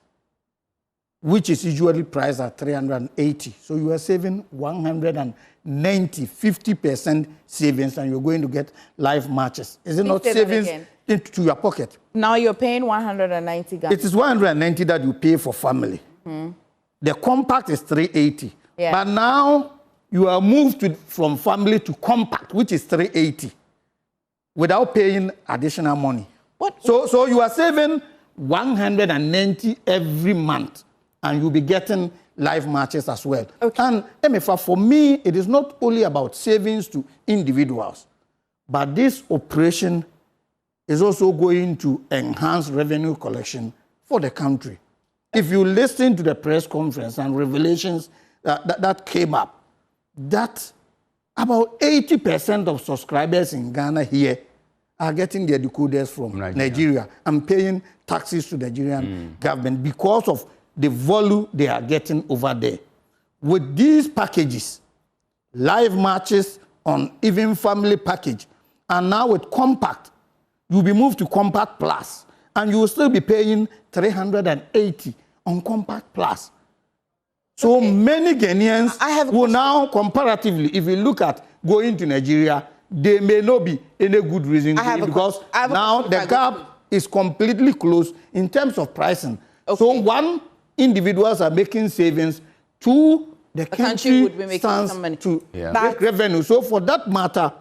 which is usually priced at 380. So you are saving 190, 50% savings, and you're going to get live matches. Is it not savings into your pocket? Now you're paying 190 Ghana. It is 190 that you pay for family. The Compact is 380. Yeah. But now you are moved from family to Compact, which is 380, without paying additional money. What? So you are saving 190 every month, and you'll be getting live matches as well. Okay. And MFA, for me, it is not only about savings to individuals, but this operation is also going to enhance revenue collection for the country. If you listen to the press conference and revelations that came up, that about 80% of subscribers in Ghana here are getting their decoders from Nigeria and paying taxes to the Nigerian government because of the value they are getting over there. With these packages, live matches on even family package, and now with Compact, you'll be moved to Compact Plus, and you will still be paying 380 on Compact Plus. So many Ghanaians will now, comparatively, if you look at going to Nigeria, there may not be any good reason to it because now the gap is completely closed in terms of pricing. So one, individuals are making savings. Two, the country would be making some money to make revenue. So for that matter,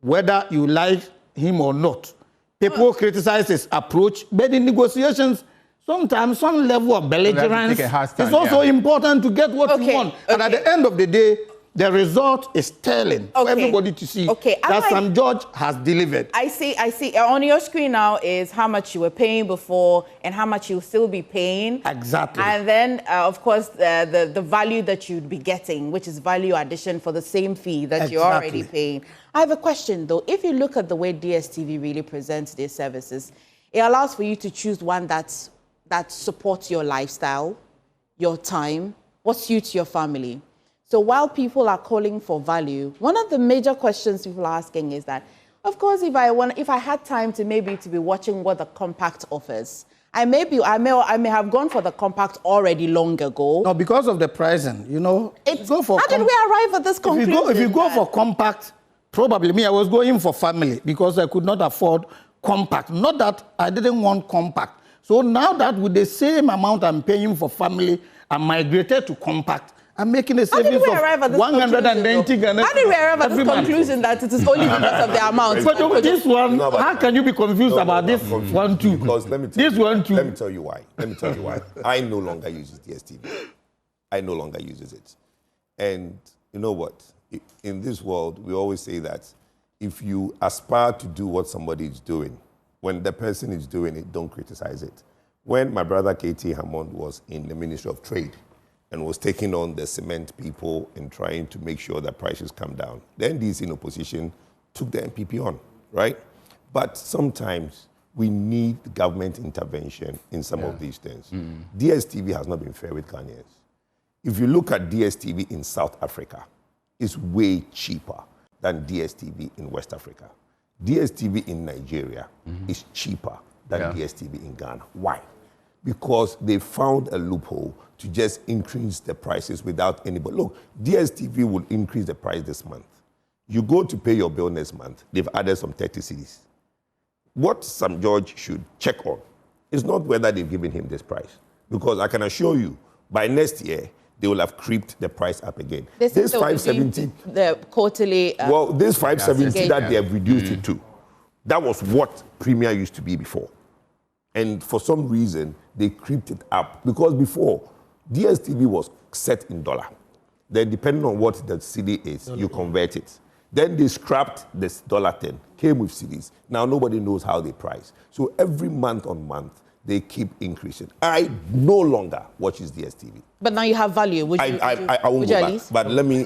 whether you like him or not, people criticize his approach, but in negotiations, sometimes some level of belligerence is also important to get what you want. And at the end of the day, the result is telling for everybody to see that Sam George has delivered. I see. On your screen now is how much you were paying before and how much you'll still be paying. Exactly. And then, of course, the value that you'd be getting, which is value addition for the same fee that you're already paying. I have a question, though. If you look at the way DSTV really presents their services, it allows for you to choose one that supports your lifestyle, your time, what suits your family. So while people are calling for value, one of the major questions people are asking is that, of course, if I had time to be watching what the compact offers, I may have gone for the compact already long ago. No, because of the pricing, you know. How did we arrive at this conclusion? If you go for compact, probably I was going for family because I could not afford compact. Not that I didn't want compact. So now that with the same amount I'm paying for family, I migrated to compact. I'm making a savings of 190 Ghana. How did we arrive at this conclusion that it is only because of the amount? But this one, how can you be confused about this one too? Because let me tell you why. I no longer use DSTV. I no longer use it. And you know what? In this world, we always say that if you aspire to do what somebody is doing, when the person is doing it, don't criticize it. When my brother KT Hammond was in the Ministry of Trade, and was taking on the cement people and trying to make sure that prices come down. The NDC in opposition took the MPP on, right? But sometimes we need government intervention in some of these things. DSTV has not been fair with Ghanaians. If you look at DSTV in South Africa, it's way cheaper than DSTV in West Africa. DSTV in Nigeria is cheaper than DSTV in Ghana. Why? Because they found a loophole to just increase the prices without anybody. Look, DSTV will increase the price this month. You go to pay your bill next month, they've added some 30 cedis. What Sam George should check on is not whether they've given him this price, because I can assure you, by next year, they will have creeped the price up again. This 570, the quarterly. This 570 that they have reduced it to, that was what Premier used to be before. And for some reason, they creeped it up. Because before, DSTV was set in dollar. Then depending on what the cedi is, you convert it. Then they scrapped this $10, came with cedis. Now nobody knows how they price. So every month on month, they keep increasing. I no longer watch DSTV. But now you have value. I won't go back. But let me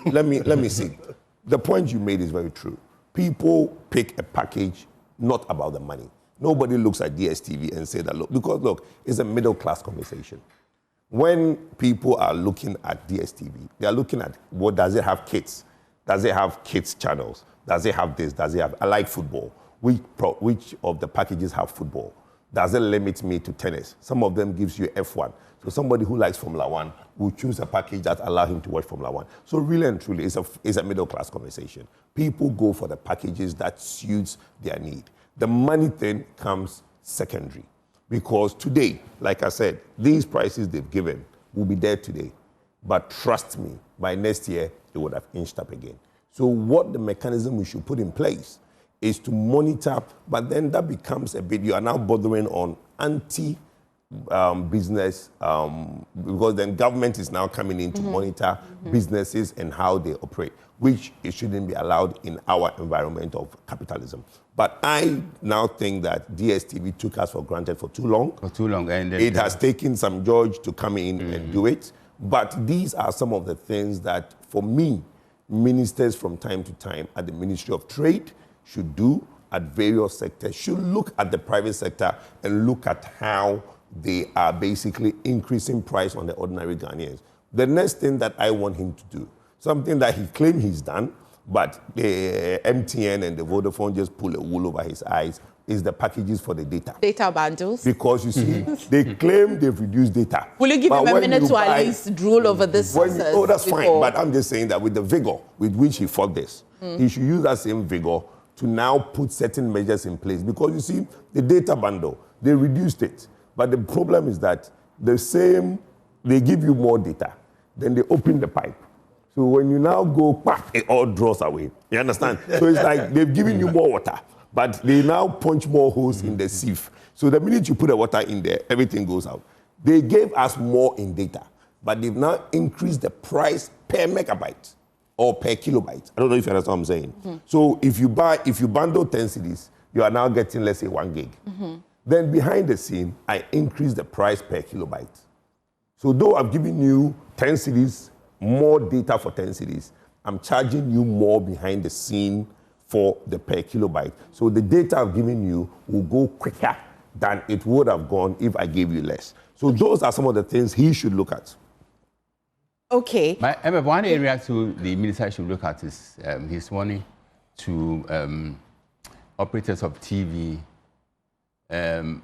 see. The point you made is very true. People pick a package not about the money. Nobody looks at DSTV and say that, look, it's a middle class conversation. When people are looking at DSTV, they are looking at what does it have kids? Does it have kids channels? Does it have this? Does it have, I like football. Which of the packages have football? Does it limit me to tennis? Some of them gives you F1. So somebody who likes Formula 1 will choose a package that allows him to watch Formula 1. So really and truly, it's a middle class conversation. People go for the packages that suits their need. The money thing comes secondary. Because today, like I said, these prices they've given will be there today. But trust me, by next year, it would have inched up again. So what the mechanism we should put in place is to monitor, but then that becomes a bit, you are now bordering on anti-business, because then government is now coming in to monitor businesses and how they operate, which it shouldn't be allowed in our environment of capitalism. But I now think that DSTV took us for granted for too long. And it has taken Sam George to come in and do it. But these are some of the things that, for me, ministers from time to time at the Ministry of Trade should do, at various sectors, should look at the private sector and look at how they are basically increasing price on the ordinary Ghanaians. The next thing that I want him to do, something that he claimed he's done, but the MTN and the Vodafone just pull a wool over his eyes, is the packages for the data. Data bundles. Because you see, they claim they've reduced data. Will you give him a minute to at least drool over this? That's fine, but I'm just saying that with the vigor with which he fought this, he should use that same vigor to now put certain measures in place. Because you see, the data bundle, they reduced it. But the problem is that they give you more data, then they open the pipe. So when you now go, it all draws away. You understand? So it's like they've given you more water, but they now punch more holes in the sieve. So the minute you put the water in there, everything goes out. They gave us more in data, but they've now increased the price per megabyte. or per kilobyte. I don't know if you understand what I'm saying. So if you bundle 10 cedis, you are now getting, let's say, 1 gig. Then behind the scene, I increase the price per kilobyte. So though I've given you 10 cedis, more data for 10 cedis, I'm charging you more behind the scene for the per kilobyte. So the data I've given you will go quicker than it would have gone if I gave you less. So those are some of the things he should look at. Okay. But one area to the minister should look at is his warning to operators of TV and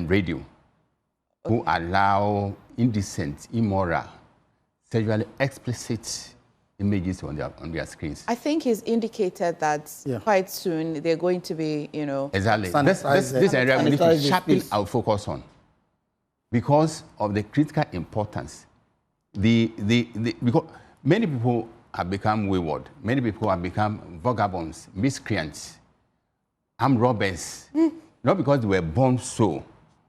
radio who allow indecent, immoral, sexually explicit images on their screens. I think he's indicated that quite soon they're going to be, you know... Exactly. This area we need to sharpen our focus on because of the critical importance. Because many people have become wayward. Many people have become vagabonds, miscreants, armed robbers, not because they were born so,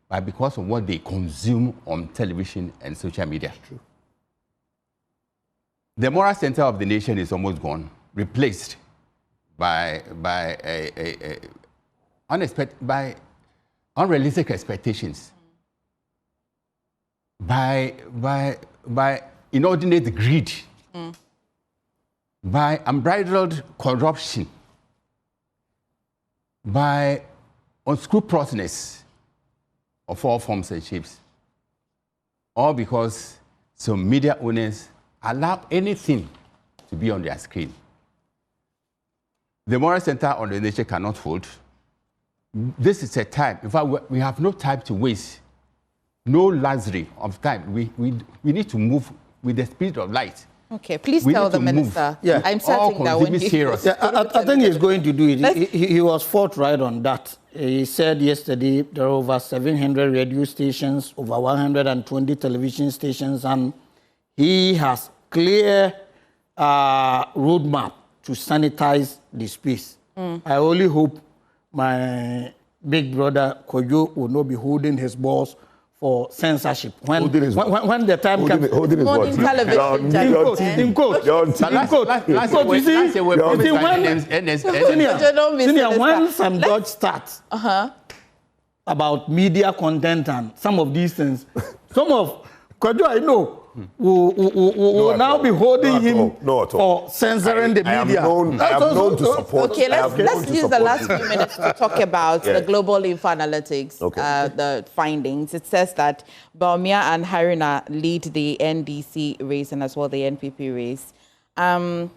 but because of what they consume on television and social media. True. The moral center of the nation is almost gone, replaced by unrealistic expectations, by inordinate greed, by unbridled corruption, by unscrupulousness of all forms and shapes, all because some media owners allow anything to be on their screen. The moral center on the nation cannot hold. This is a time. In fact, we have no time to waste, no luxury of time. We need to move with the speed of light. Okay, please tell the minister. Yeah. I'm certain that when I think he's going to do it. He was forthright on that. He said yesterday there are over 700 radio stations, over 120 television stations, and he has clear roadmap to sanitize the space. I only hope my big brother Kojo will not be holding his balls for censorship. When the time comes. Morning television. In quote. When some judge starts about media content and some of these things, some of Kojo, I know, will now be holding him for censoring the media. I am known to support. Okay, let's use the last few minutes to talk about the global info analytics, the findings. It says that Bawumia and Haruna lead the NDC race and as well the NPP race. So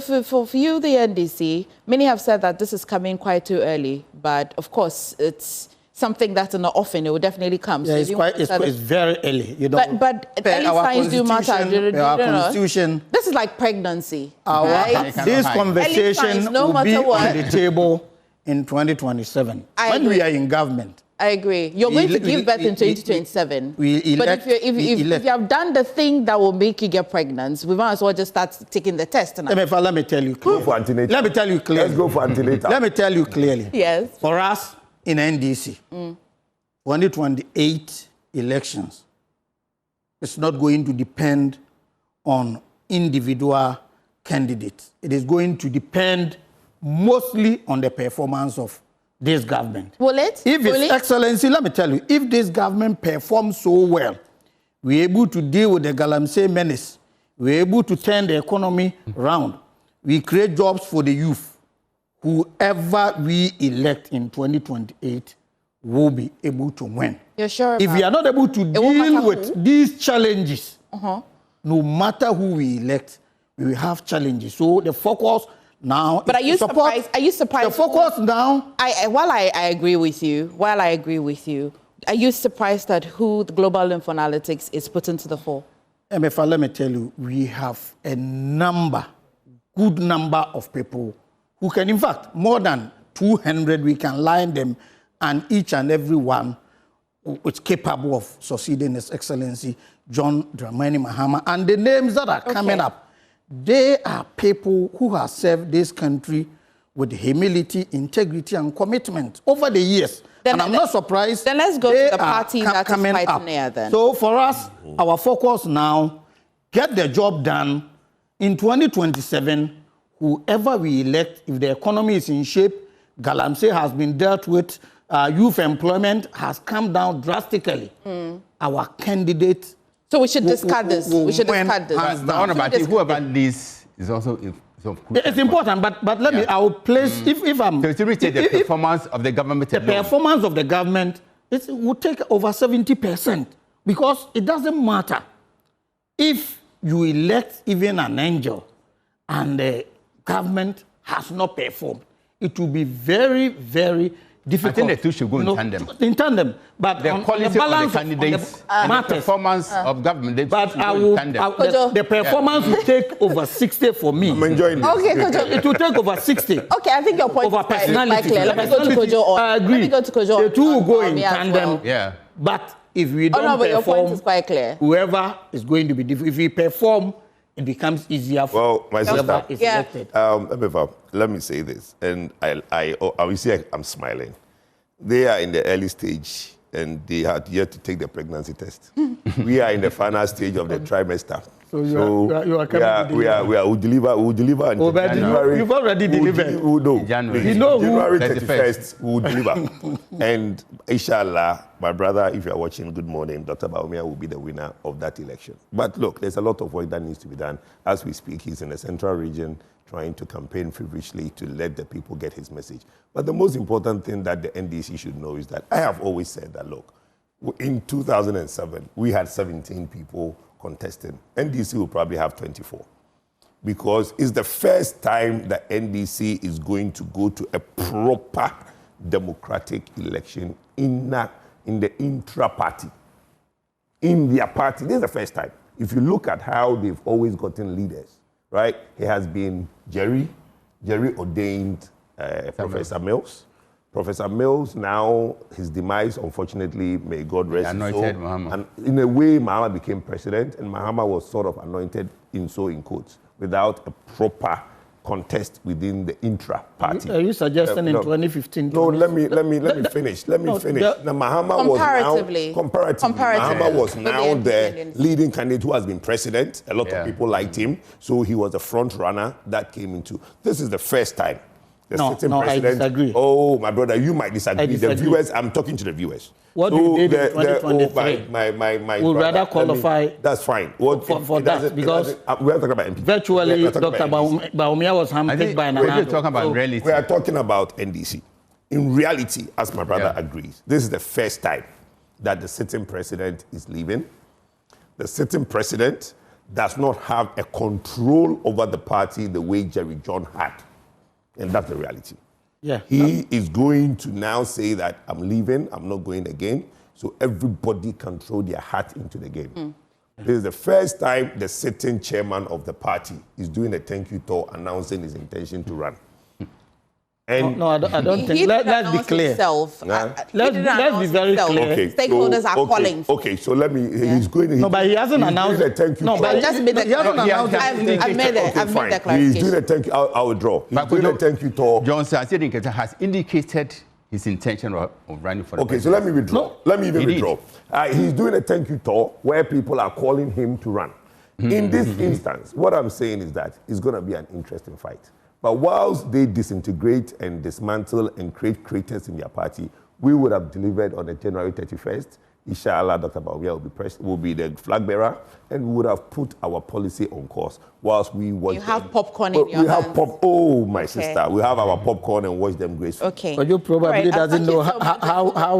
for you, the NDC, many have said that this is coming quite too early, but of course it's something that's not often. It will definitely come. Yeah, so it's very early. You know, but early signs do matter. Our constitution. This is like pregnancy. Right? This conversation will be on the table in 2027 when we are in government. I agree. You're going to give birth in 2027. But if you have done the thing that will make you get pregnant, we might as well just start taking the test. Let me tell you clearly. Go for antenatal. Let me tell you clearly. Let's go for antenatal. Let me tell you clearly. Yes. For us in NDC, 2028 elections, it's not going to depend on individual candidates. It is going to depend mostly on the performance of this government. Will it? If His Excellency, let me tell you, if this government performs so well, we're able to deal with the Galamsey menace, we're able to turn the economy around, we create jobs for the youth, whoever we elect in 2028 will be able to win. You're sure? If we are not able to deal with these challenges, no matter who we elect, we will have challenges. So the focus now. But are you surprised? Are you surprised? The focus now. While I agree with you, are you surprised at who the global info analytics is put into the fore? MFA, let me tell you, we have a good number of people who can, in fact, more than 200, we can line them, and each and every one is capable of succeeding His Excellency John Dramani Mahama. And the names that are coming up, they are people who have served this country with humility, integrity, and commitment over the years. And I'm not surprised. Then let's go to the party that is fighting there then. So for us, our focus now, get the job done in 2027, whoever we elect, if the economy is in shape, Galamsey has been dealt with, youth employment has come down drastically. Our candidate. So we should discard this. We should discard this. Whoever this is also. It's important, but let me. I will place if I'm. So to reach the performance of the government. The performance of the government, it will take over 70% because it doesn't matter if you elect even an angel and the government has not performed. It will be very, very difficult. I think the two should go in tandem. In tandem, but the quality of the candidates and the performance of government. They but should I go will. in tandem. The performance will take over 60 for me. I'm enjoying this. Okay, Kojo. It will take over 60. Okay, I think your point Over is quite personality. clear. Let me go to Kojo. I agree. Let me go to Kojo. The two will go in as tandem. well. Yeah. But if we don't but your point perform, is quite clear. whoever is going to be difficult. If we perform, it becomes easier for Well, my whoever sister, is Yeah. elected. let me say this, and I will see I'm smiling. They are in the early stage, and they had yet to take the pregnancy test. We are in the final stage of the trimester. So you are coming to deliver. we'll deliver until Oh, but January. you've already delivered. No, January. You know who- January 31st. 31st, we'll deliver. And inshallah, my brother, if you are watching, good morning, Dr. Baumia will be the winner of that election. But look, there's a lot of work that needs to be done. As we speak, he's in the central region trying to campaign feverishly to let the people get his message. But the most important thing that the NDC should know is that I have always said that, look, in 2007, we had 17 people contesting. NDC will probably have 24 because it's the first time the NDC is going to go to a proper democratic election in the intra-party, in their party. This is the first time. If you look at how they've always gotten leaders, right? He has been Jerry ordained Professor Mills. Professor Mills, now his demise, unfortunately, may God rest his soul. Anointed Mahama. And in a way, Mahama became president, and Mahama was sort of anointed in quotes, without a proper contest within the intra-party. Are you suggesting in no. 2015? No, let me finish. Now, Mahama was now comparatively. Mahama was now the leading candidate who has been president. A lot of people liked him, so he was the front runner that came into. This is the first time the sitting president. I disagree. Oh, my brother, you might disagree. I disagree. The viewers, I'm talking to the viewers. What you did in 2023 my would brother, rather qualify that's fine. for that because we're talking about MP. virtually Dr. Baumia was handpicked by We're Nana. talking about reality. We are talking about NDC. In reality, as my brother agrees, this is the first time that the sitting president is leaving. The sitting president does not have a control over the party the way Jerry John had. And that's the reality. Yeah. He is going to now say that I'm leaving, I'm not going again, so everybody can throw their hat into the game. This is the first time the sitting chairman of the party is doing a thank you tour announcing his intention to run. And No, I don't think. Let's be clear. Himself. Let's be very clear. Okay, Stakeholders are calling. Okay, so let me. He's going. No, but he hasn't announced a thank you. No, tour. but Just made the he hasn't announced I've it. made Okay, the fine. He's clarification. doing a thank you. I'll withdraw. He's doing a thank you tour. Johnson has indicated his intention of running for the Okay, so let me withdraw. Let me even withdraw. He's doing a thank you tour where people are calling him to run. In this instance, what I'm saying is that it's going to be an interesting fight. But whilst they disintegrate and dismantle and create craters in their party, we would have delivered on the January 31st. Inshallah, Dr. Baumia will be the flag bearer, and we would have put our policy on course whilst we watch. You have popcorn in your We have hands. Oh, my sister, we have our popcorn and watch them gracefully. Okay. But you probably All right, doesn't thank you know so much.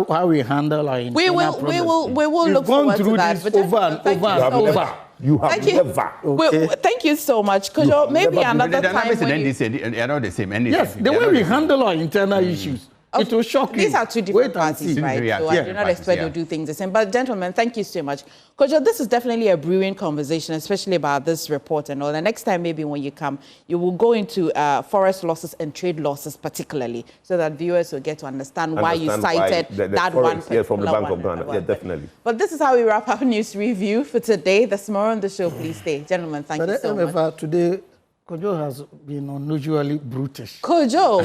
how we handle our internal problems. We will We've look gone forward through to that. this But over and thank over you and so over. much. You have Thank you. never. Thank you so much, Kojo. Maybe another They're not time the when you... NDC, they're not the same. NDC. Yes, the way we handle our internal issues, it will shock you. These are two different Wait and parties, see. right? Yeah, So I yeah. do not expect you to do things the same. But gentlemen, thank you so much. Kojo, this is definitely a brewing conversation, especially about this report and all. The next time, maybe when you come, you will go into forest losses and trade losses particularly, so that viewers will get to understand why you cited that one Yes, from the particular Bank of one. Ghana. Yeah, definitely. But this is how we wrap up news review for today. There's more on the show. Please stay. Gentlemen, thank you so much. Today, Kojo has been unusually brutish. Kojo.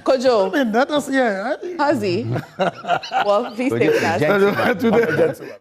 Kojo. I mean, that is, yeah. Has he? Well, please stay with us. Gentlemen. Today.